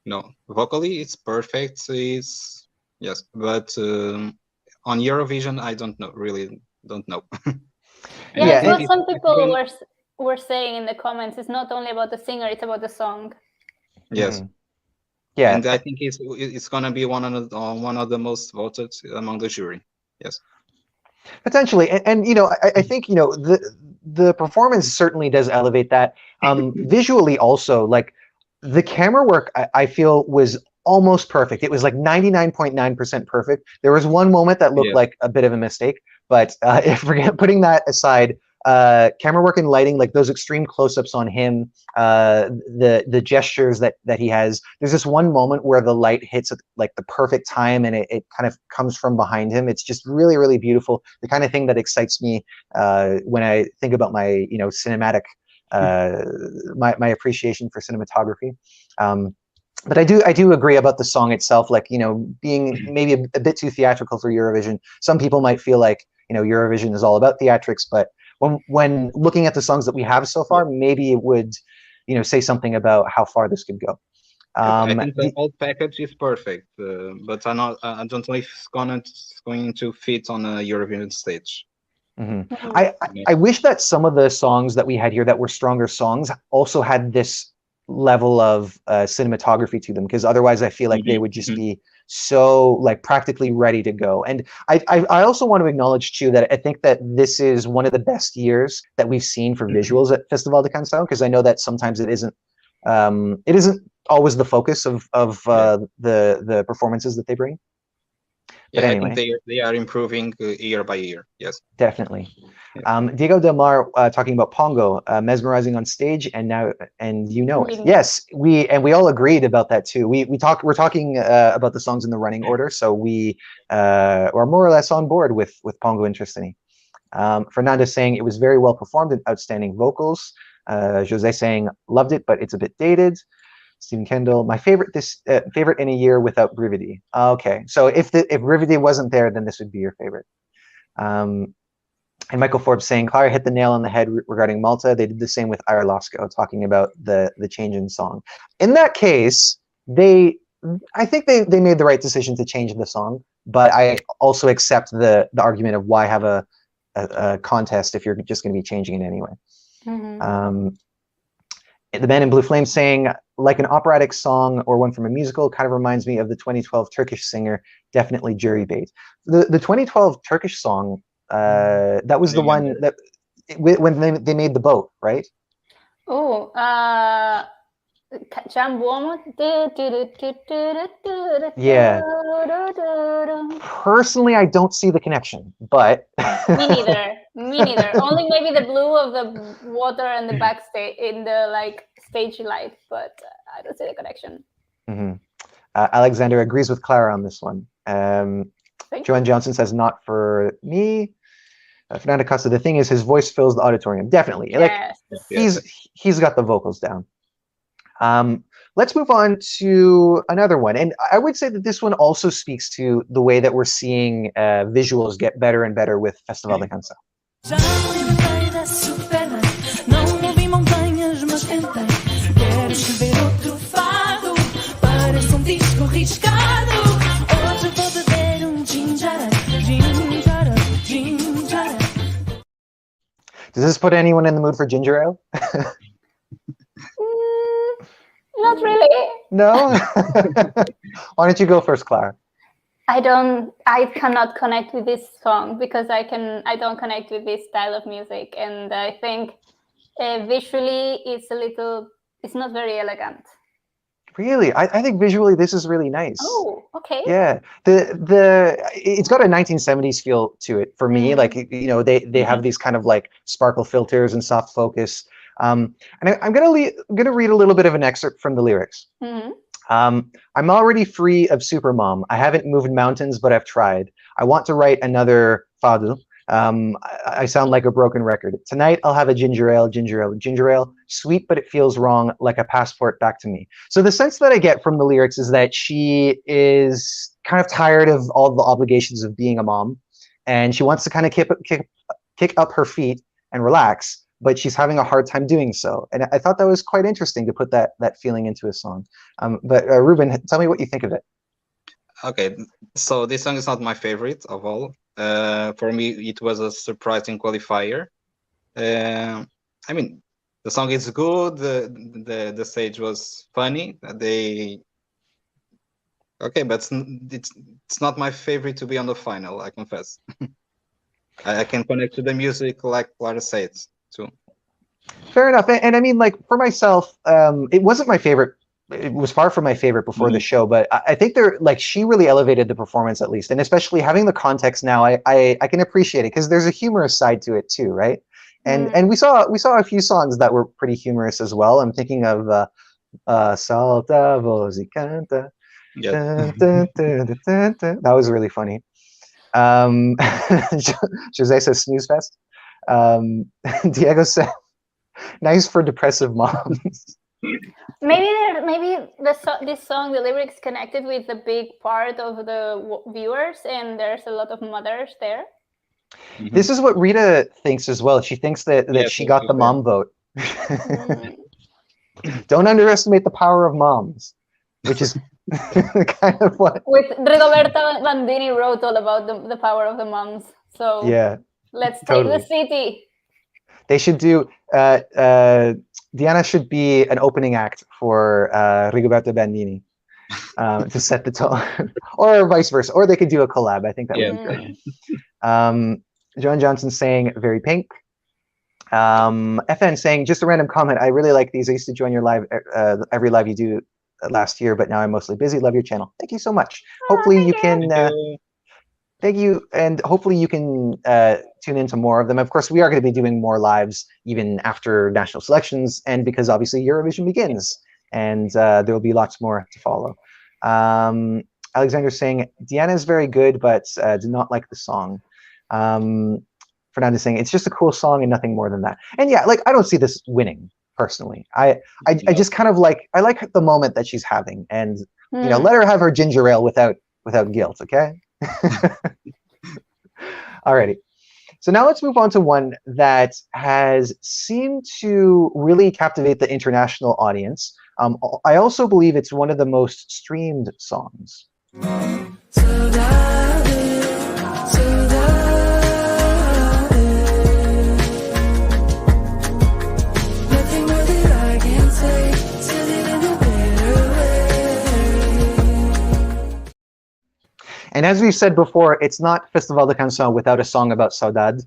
No, vocally it's perfect. Yes, but on Eurovision I don't know. Really don't know. Yeah, what some people were saying in the comments. It's not only about the singer; it's about the song. Yes. Yeah, and I think it's gonna be one of the most voted among the jury. Yes, potentially, and you know, I think, you know, the performance certainly does elevate that. Visually, also, like, the camera work, I feel was almost perfect. It was like 99.9% perfect. There was one moment that looked like a bit of a mistake, but if we're putting that aside, camera work and lighting, like those extreme close-ups on him, the gestures that he has. There's this one moment where the light hits at like the perfect time, and it kind of comes from behind him. It's just really, really beautiful. The kind of thing that excites me when I think about my, cinematic, my appreciation for cinematography. But I do agree about the song itself, like, being maybe a bit too theatrical for Eurovision. Some people might feel like, Eurovision is all about theatrics, but when looking at the songs that we have so far, maybe it would, say something about how far this could go. I think the whole package is perfect, but I don't know if it's going to fit on a Eurovision stage. Mm-hmm. I wish that some of the songs that we had here that were stronger songs also had this level of cinematography to them, because otherwise I feel like they would just be so like practically ready to go. And I also want to acknowledge too that I think that this is one of the best years that we've seen for visuals at Festival da Canção, because I know that sometimes it isn't always the focus of the performances that they bring. But anyway, I think they are improving year by year. Yes, definitely. Diego Del Mar talking about Pongo, mesmerizing on stage, and it. Yes, we all agreed about that too. We're talking about the songs in the running order, so we are more or less on board with Pongo and Tristany. Fernanda saying it was very well performed and outstanding vocals. Jose saying loved it, but it's a bit dated. Stephen Kendall, my favorite favorite in a year without Brividi. Okay, so if Brividi wasn't there, then this would be your favorite. And Michael Forbes saying Clara hit the nail on the head regarding Malta. They did the same with Lasco, talking about the change in song. In that case, I think they made the right decision to change the song, but I also accept the argument of why have a contest if you're just going to be changing it anyway. Mm-hmm. The Man in Blue Flame saying, like an operatic song or one from a musical, kind of reminds me of the 2012 Turkish singer, definitely jury bait. The 2012 Turkish song, that was the one that when they made the boat, right? Oh, yeah. Personally, I don't see the connection, but me neither. Only maybe the blue of the water and the backstage in the stage light, but I don't see the connection. Mm-hmm. Alexander agrees with Clara on this one. Joanne Johnson says not for me. Fernanda Costa, the thing is his voice fills the auditorium. Definitely. Yes. Like he's got the vocals down. Let's move on to another one. And I would say that this one also speaks to the way that we're seeing visuals get better and better with Festival da Canção. Does this put anyone in the mood for ginger ale? Not really. No? Why don't you go first, Clara? I cannot connect with this song because I don't connect with this style of music, and I think visually it's not very elegant. Really? I think visually this is really nice. Oh, okay. Yeah. It's got a 1970s feel to it for me. Like, they have these kind of like sparkle filters and soft focus. And I'm gonna read a little bit of an excerpt from the lyrics. Mm-hmm. I'm already free of Supermom. I haven't moved mountains, but I've tried. I want to write another fado. I sound like a broken record. Tonight I'll have a ginger ale, sweet, but it feels wrong, like a passport back to me. So the sense that I get from the lyrics is that she is kind of tired of all the obligations of being a mom, and she wants to kind of kick up her feet and relax, but she's having a hard time doing so. And I thought that was quite interesting to put that feeling into a song. But Ruben, tell me what you think of it. Okay, so this song is not my favorite of all. For me, it was a surprising qualifier. I mean, the song is good. The stage was funny. Okay, but it's not my favorite to be on the final, I confess. I can connect to the music like Clara said too. Fair enough. And I mean, like, for myself, it wasn't my favorite it was far from my favorite before the show, but I think they're like, she really elevated the performance at least, and especially having the context now, I can appreciate it because there's a humorous side to it too, right? And we saw a few songs that were pretty humorous as well. I'm thinking of Salta voz y canta. Yeah. Dun, dun, dun, dun, dun, dun. That was really funny. Jose says snooze fest. Diego said nice for depressive moms. Maybe this song, the lyrics connected with the big part of the viewers, and there's a lot of mothers there. This is what Rita thinks as well. She thinks that she got the mom vote. Don't underestimate the power of moms, which is kind of what. With Rigoberta Bandini wrote all about the power of the moms. So yeah, let's take the city. They should do. Diana should be an opening act for Rigoberta Bandini to set the tone, or vice versa, or they could do a collab. I think that would be great. John Johnson saying very pink. FN saying just a random comment. I really like these. I used to join your live every live you do last year, but now I'm mostly busy. Love your channel. Thank you so much. Hopefully you can. Thank you, and hopefully you can tune into more of them. Of course, we are going to be doing more lives even after national selections, and because obviously Eurovision begins, and there will be lots more to follow. Alexander saying Diana is very good, but do not like the song. Fernando saying it's just a cool song and nothing more than that. And yeah, like I don't see this winning personally. I just kind of like the moment that she's having, and you know, let her have her ginger ale without guilt. Okay. Alrighty. So now let's move on to one that has seemed to really captivate the international audience. I also believe it's one of the most streamed songs. And as we've said before, it's not Festival da Canção without a song about saudade.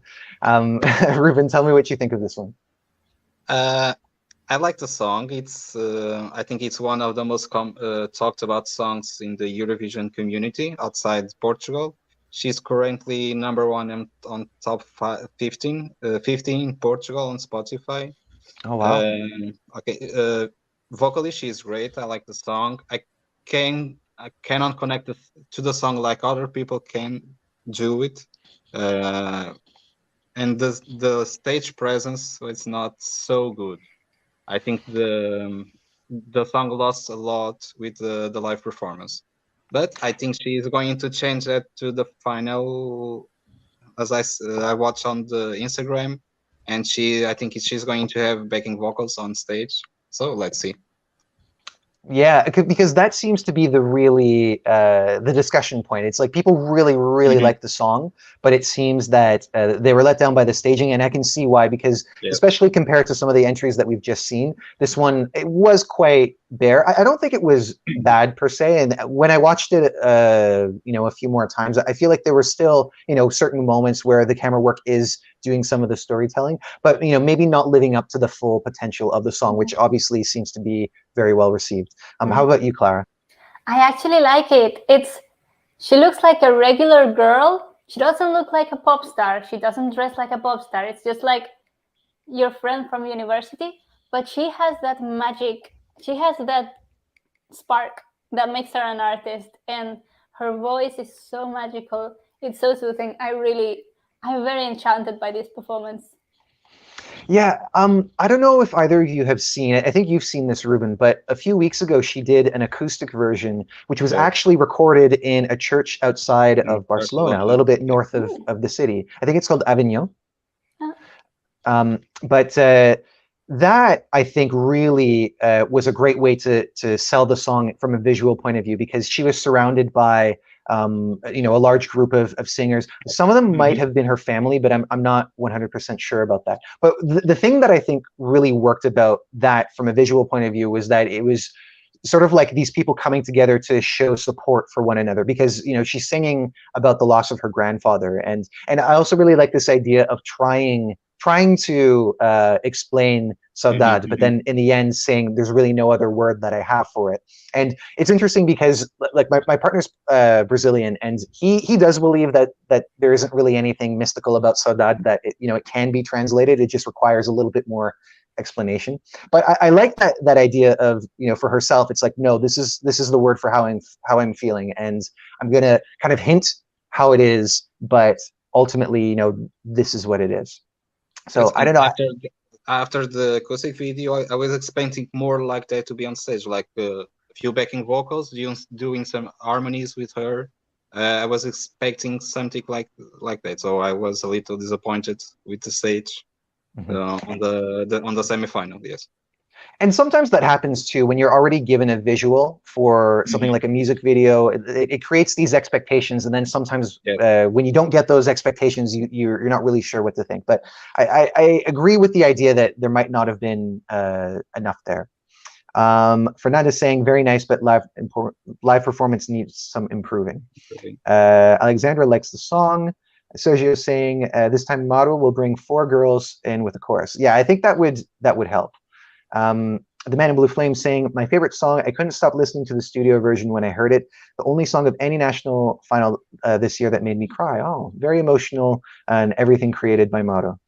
Ruben, tell me what you think of this one. I like the song. It's I think it's one of the most talked about songs in the Eurovision community outside Portugal. She's currently #1 on top 15 in Portugal on Spotify. Oh wow! Okay, vocally she's great. I like the song. I cannot connect to the song like other people can do it, and the stage presence was not so good. I think the song lost a lot with the live performance, but I think she is going to change that to the final. As I watched on the Instagram, and I think she's going to have backing vocals on stage. So let's see. Yeah, because that seems to be the really the discussion point. It's like people really like the song, but it seems that they were let down by the staging, and I can see why. Because especially compared to some of the entries that we've just seen, this one, it was quite bare. I don't think it was bad per se. And when I watched it, you know, a few more times, I feel like there were still, you know, certain moments where the camera work is doing some of the storytelling, but you know, maybe not living up to the full potential of the song, which obviously seems to be very well received. How about you, Clara? I actually like it. She looks like a regular girl. She doesn't look like a pop star. She doesn't dress like a pop star. It's just like your friend from university, but she has that magic. She has that spark that makes her an artist, and her voice is so magical. It's so soothing. I'm very enchanted by this performance. Yeah, I don't know if either of you have seen it. I think you've seen this, Ruben, but a few weeks ago she did an acoustic version, which was actually recorded in a church outside of Barcelona, a little bit north of the city. I think it's called Avignon. But that, I think, really was a great way to sell the song from a visual point of view, because she was surrounded by you know, a large group of singers. Some of them might have been her family, but I'm not 100% sure about that. But the thing that I think really worked about that from a visual point of view was that it was sort of like these people coming together to show support for one another, because you know, she's singing about the loss of her grandfather, and I also really like this idea of trying trying to explain saudade, but then in the end saying there's really no other word that I have for it. And it's interesting because like my partner's Brazilian, and he does believe that there isn't really anything mystical about saudade, that it, it can be translated. It just requires a little bit more explanation. But I like that idea of, for herself, it's like, no, this is the word for how I'm feeling, and I'm gonna kind of hint how it is, but ultimately, this is what it is. So I don't know. After the acoustic video, I was expecting more like that to be on stage, like a few backing vocals, doing some harmonies with her. I was expecting something like that, so I was a little disappointed with the stage on the semi-final. Yes. And sometimes that happens too when you're already given a visual for something like a music video. It creates these expectations, and then sometimes when you don't get those expectations, you're not really sure what to think. But I agree with the idea that there might not have been enough there. Fernanda's saying very nice, but live performance needs some improving. Alexandra likes the song. Sergio saying this time MARO will bring 4 girls in with a chorus. Yeah, I think that would help. The Man in Blue Flame saying, my favorite song, I couldn't stop listening to the studio version when I heard it. The only song of any national final this year that made me cry. Oh, very emotional, and everything created by MARO.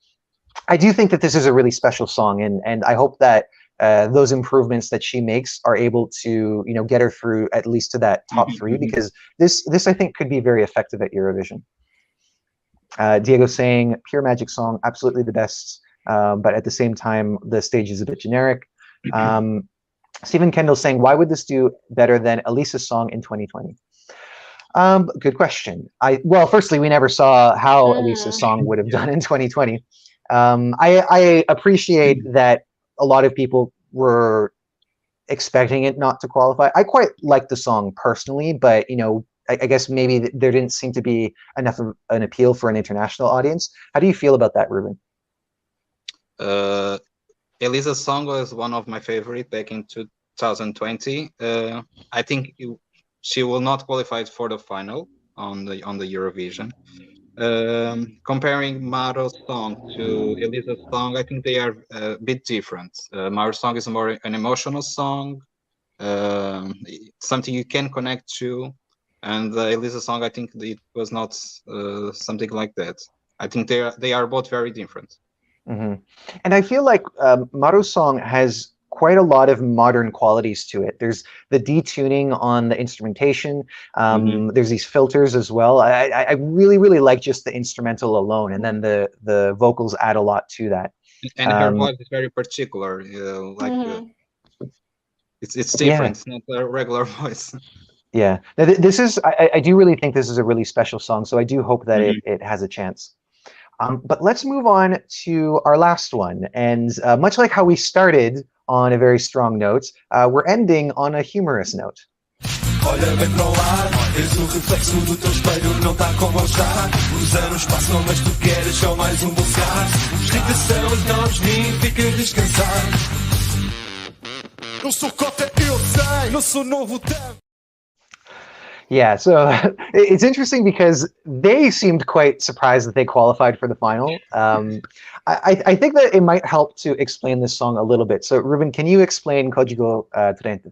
I do think that this is a really special song, and I hope that those improvements that she makes are able to, get her through at least to that top 3, because this I think could be very effective at Eurovision. Diego saying, pure magic song, absolutely the best. But at the same time, the stage is a bit generic. Stephen Kendall saying, why would this do better than Elisa's song in 2020? Good question. Well, firstly, we never saw how Elisa's song would have done in 2020. I appreciate that a lot of people were expecting it not to qualify. I quite like the song personally, but I guess maybe there didn't seem to be enough of an appeal for an international audience. How do you feel about that, Ruben? Elisa's song was one of my favorite back in 2020. I think she will not qualify for the final on the Eurovision. Comparing MARO's song to Elisa's song, I think they are a bit different. MARO's song is more an emotional song, something you can connect to, and Elisa's song, I think it was not something like that. I think they are both very different. And I feel like MARO's song has quite a lot of modern qualities to it. There's the detuning on the instrumentation. There's these filters as well. I really, really like just the instrumental alone, and then the vocals add a lot to that. And her voice is very particular. It's different. It's not a regular voice. Yeah, now, this is. I do really think this is a really special song. So I do hope that it has a chance. But let's move on to our last one. And much like how we started on a very strong note, we're ending on a humorous note. Olha bem para o ar, és o reflexo do teu espelho, não está como está. Os anos passam, mas tu queres só mais bocado. Esquecelas não significa descansar. Eu sou cota, eu sei, não sou novo tempo. Yeah, so it's interesting because they seemed quite surprised that they qualified for the final. I think that it might help to explain this song a little bit. So, Ruben, can you explain Código 30?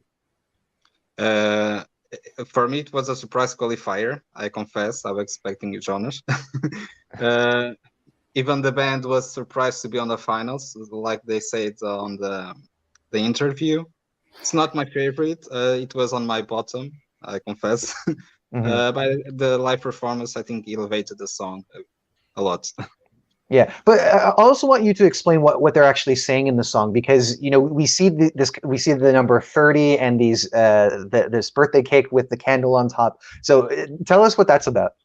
For me, it was a surprise qualifier. I confess, I was expecting Jonas. Even the band was surprised to be on the finals, like they said on the interview. It's not my favorite. It was on my bottom, I confess. But the live performance, I think, elevated the song a lot. Yeah, but I also want you to explain what they're actually saying in the song, because we see the number 30 and these this birthday cake with the candle on top. So tell us what that's about.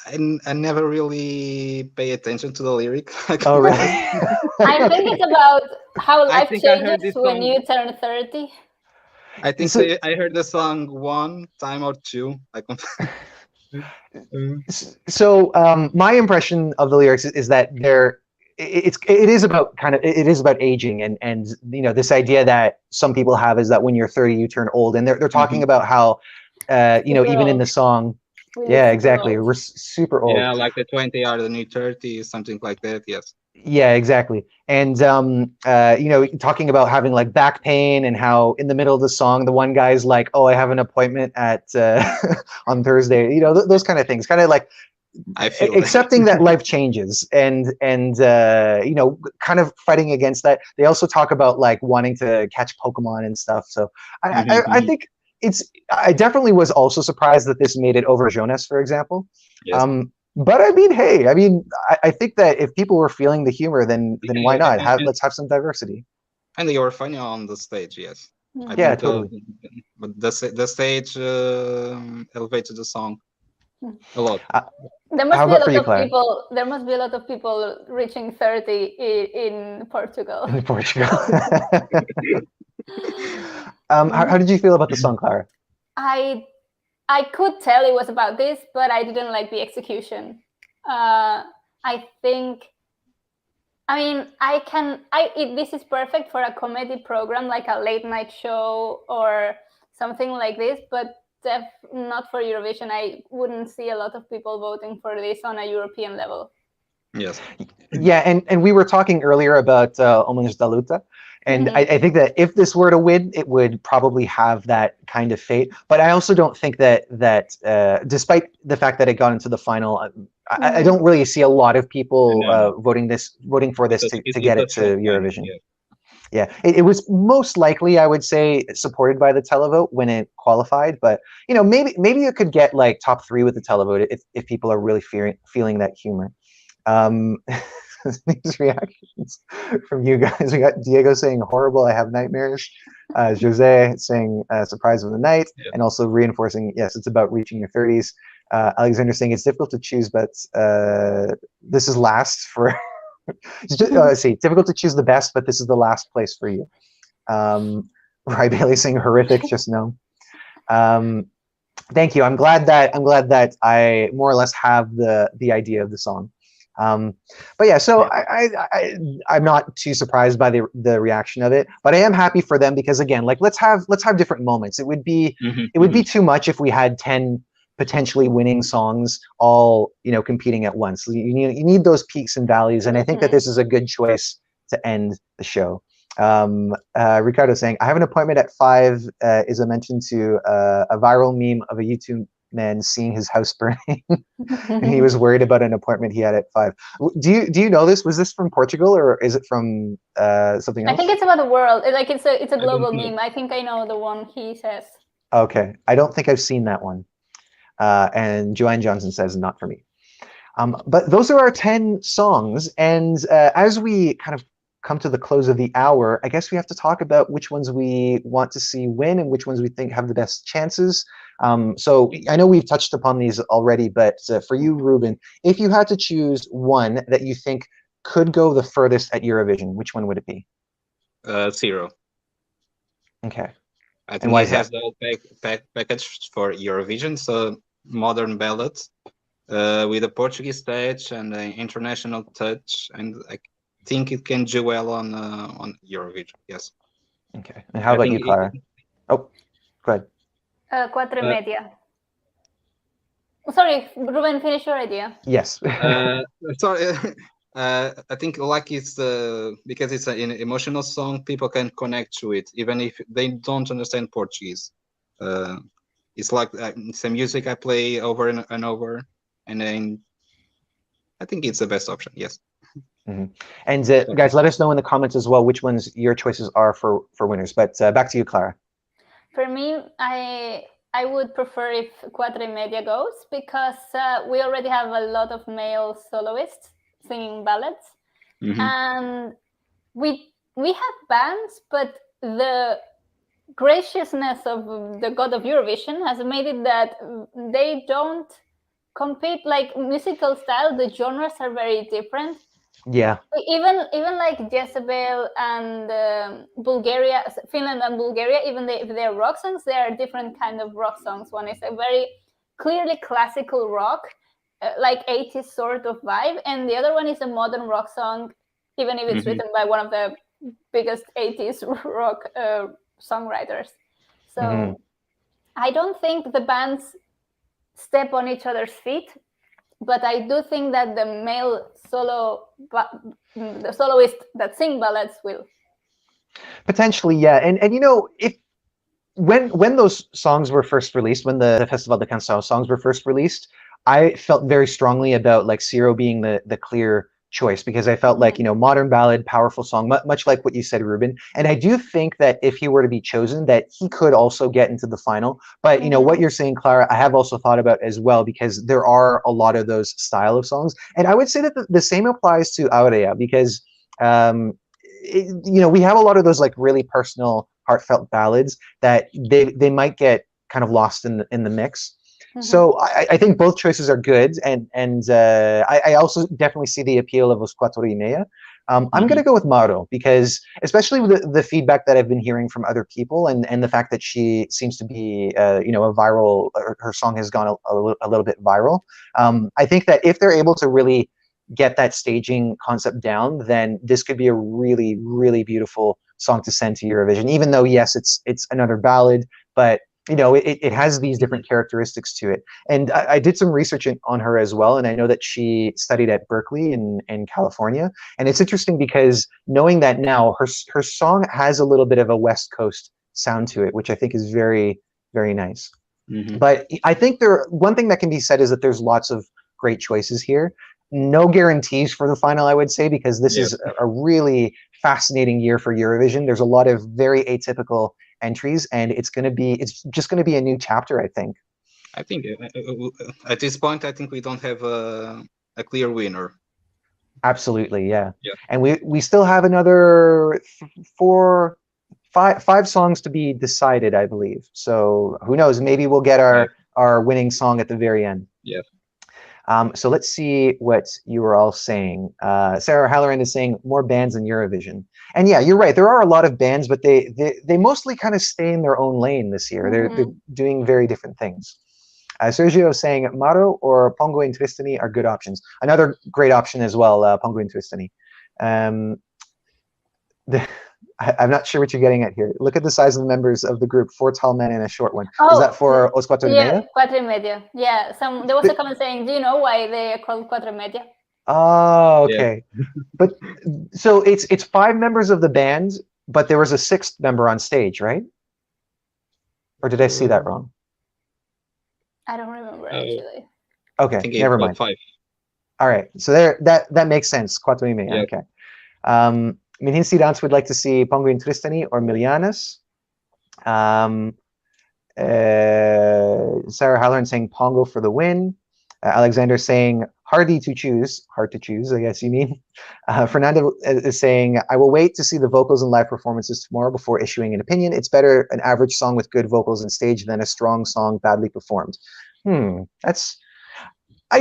I never really pay attention to the lyric. Oh, really? I think it's about how life changes when you turn 30. I think I heard the song one time or two. So my impression of the lyrics is that it is about aging, and this idea that some people have is that when you're 30 you turn old, and they're talking about how even in the song, exactly, we're super old. Yeah, like the 20 are the new 30, something like that. Yes. Yeah, exactly. And talking about having like back pain and how in the middle of the song the one guy's like, "Oh, I have an appointment at on Thursday." Those kind of things. Kind of like I feel accepting that life changes and kind of fighting against that. They also talk about like wanting to catch Pokemon and stuff. So I think I definitely was also surprised that this made it over Jonas, for example. Yes. But I mean, hey, I think that if people were feeling the humor, then why not? Let's have some diversity. And they were funny on the stage, yes. I Yeah, think totally. but the stage elevated the song a lot. There must How be a about for lot you, of Clara? people. There must be a lot of people reaching 30 in Portugal. In Portugal. How did you feel about the song, Clara? I could tell it was about this, but I didn't like the execution. I think, this is perfect for a comedy program, like a late night show or something like this, but not for Eurovision. I wouldn't see a lot of people voting for this on a European level. Yes. Yeah, and we were talking earlier about Homem da Luta. And I think that if this were to win, it would probably have that kind of fate. But I also don't think that despite the fact that it got into the final, I don't really see a lot of people voting for this to get it to Eurovision. Yeah, it was most likely, I would say, supported by the televote when it qualified. But maybe it could get like top 3 with the televote if people are really feeling that humor. These reactions from you guys. We got Diego saying horrible, I have nightmares. Jose saying surprise of the night, and also reinforcing, yes, it's about reaching your 30s. Alexander saying it's difficult to choose, but this is last for difficult to choose the best, but this is the last place for you. Rai Bailey saying horrific, just no. Thank you. I'm glad that I more or less have the idea of the song. But yeah, so I'm not too surprised by the reaction of it, but I am happy for them because again, like let's have different moments. It would be be too much if we had 10 potentially winning songs all competing at once. You need those peaks and valleys, and I think that this is a good choice to end the show. Ricardo saying, I have an appointment at 5 is a mention to a viral meme of a YouTube man seeing his house burning. And he was worried about an appointment he had at 5. Do you know this? Was this from Portugal or is it from something else? I think it's about the world. Like it's a global meme. I think I know the one he says. Okay, I don't think I've seen that one. And Joanne Johnson says not for me. But those are our 10 songs, and as we kind of come to the close of the hour, I guess we have to talk about which ones we want to see win and which ones we think have the best chances. So I know we've touched upon these already, but for you, Ruben, if you had to choose one that you think could go the furthest at Eurovision, which one would it be? SYRO. Okay. I think it has the whole package for Eurovision, so modern ballads with a Portuguese stage and an international touch, and I think it can do well on Eurovision. Yes. Okay. And how about you, Clara? Oh, go ahead. Quatro and Meia. Sorry, Ruben, finish your idea. Yes. Sorry. I think like it's because it's an emotional song, people can connect to it even if they don't understand Portuguese. It's like it's a music I play over and over, and then I think it's the best option. Yes. Mm-hmm. And guys, let us know in the comments as well which ones your choices are for winners. But back to you, Clara. For me, I would prefer if Quatro and Meia goes because we already have a lot of male soloists singing ballads, and we have bands, but the graciousness of the god of Eurovision has made it that they don't compete like musical style. The genres are very different. Yeah. Even like Jezebel and Bulgaria, Finland and Bulgaria, even if they're rock songs, they are different kind of rock songs. One is a very clearly classical rock, like 80s sort of vibe, and the other one is a modern rock song, even if it's written by one of the biggest 80s rock songwriters. So I don't think the bands step on each other's feet. but I do think that the male the soloist that sing ballads will. Potentially, yeah. And you know, if when those songs were first released, when the Festival da Canção songs were first released, I felt very strongly about like SYRO being the clear choice, because I felt like, you know, modern ballad, powerful song, much like what you said, Ruben. And I do think that if he were to be chosen, that he could also get into the final. But you know what you're saying, Clara, I have also thought about as well, because there are a lot of those style of songs, and I would say that the same applies to Aurea, because you know, we have a lot of those like really personal, heartfelt ballads that they might get kind of lost in the mix. So I think both choices are good, and I also definitely see the appeal of Os Quatro e Meia. I'm going to go with MARO, because especially with the feedback that I've been hearing from other people, and the fact that she seems to be, you know, a viral, her song has gone a little bit viral. I think that if they're able to really get that staging concept down, then this could be a really, really beautiful song to send to Eurovision, even though, yes, it's another ballad, but you know, it has these different characteristics to it. And I did some research on her as well, and I know that she studied at Berkeley in California. And it's interesting because knowing that now, her song has a little bit of a West Coast sound to it, which I think is very, very nice. But I think one thing that can be said is that there's lots of great choices here. No guarantees for the final, I would say, because this is a really fascinating year for Eurovision. There's a lot of very atypical entries, and it's just going to be a new chapter, I think. I think at this point, I think we don't have a clear winner. Absolutely, yeah. And we still have another five songs to be decided, I believe. So who knows? Maybe we'll get our winning song at the very end. Yeah. So let's see what you were all saying. Sarah Halloran is saying more bands in Eurovision. And yeah, you're right. There are a lot of bands, but they mostly kind of stay in their own lane this year. They're doing very different things. Sergio is saying MARO or Pongo and Tristany are good options. Another great option as well, Pongo and Tristany. I'm not sure what you're getting at here. Look at the size of the members of the group, 4 tall men and a short one. Is that for Os Quatro e Meia? Quatro e Meia. Yeah, there was a comment saying, do you know why they are called Quatro e Meia? Oh, okay. But so it's 5 members of the band, but there was a 6th member on stage, right? Or did I see that wrong? I don't remember actually. Okay, never mind. 5. All right, so that makes sense. Quatro e Meia. Okay. Minhin Sidans would like to see Pongo and Tristany or Milhanas. Sarah Halloran saying Pongo for the win. Alexander saying hard to choose, I guess you mean. Fernanda is saying, I will wait to see the vocals and live performances tomorrow before issuing an opinion. It's better an average song with good vocals and stage than a strong song badly performed. I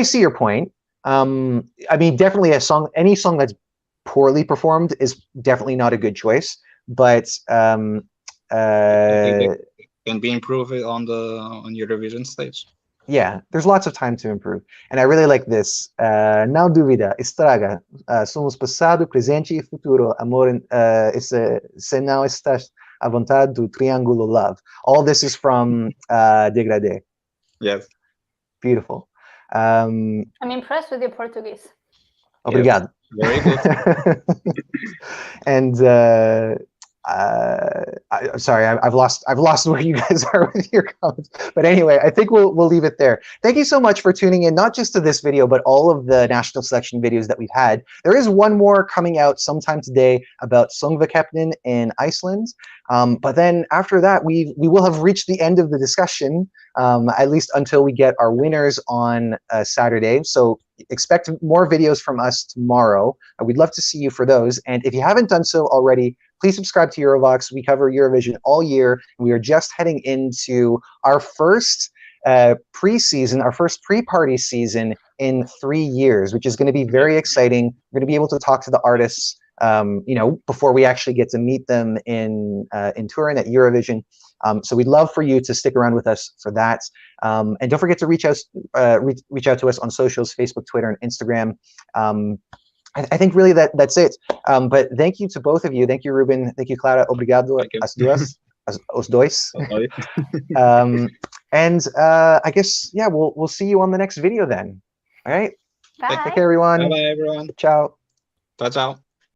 see your point. I mean, definitely any song that's poorly performed is definitely not a good choice, but can be improved on Eurovision stage. Yeah, there's lots of time to improve, and I really like this. Não dúvida, estraga. Somos passado, presente e futuro. Amor, se não estás à vontade do triângulo love. All this is from Dégrá.dê. Yes. Beautiful. I'm impressed with your Portuguese. Obrigado. Yes. Very good. And sorry, I've lost where you guys are with your comments. But anyway, I think we'll leave it there. Thank you so much for tuning in, not just to this video, but all of the national selection videos that we've had. There is one more coming out sometime today about Söngvakeppnin in Iceland. But then after that, we will have reached the end of the discussion, at least until we get our winners on Saturday. So expect more videos from us tomorrow. We'd love to see you for those. And if you haven't done so already, please subscribe to Eurovox. We cover Eurovision all year. We are just heading into our first pre-season, our first pre-party season in 3 years, which is going to be very exciting. We're going to be able to talk to the artists, you know, before we actually get to meet them in Turin at Eurovision. So we'd love for you to stick around with us for that. And don't forget to reach out to us on socials, Facebook, Twitter, and Instagram. I think really that's it. But thank you to both of you. Thank you, Ruben. Thank you, Clara. Obrigado as duas, os dois. And I guess, yeah, we'll see you on the next video then. All right. Bye. Take care, everyone. Bye, everyone. Ciao. Tchau, tchau.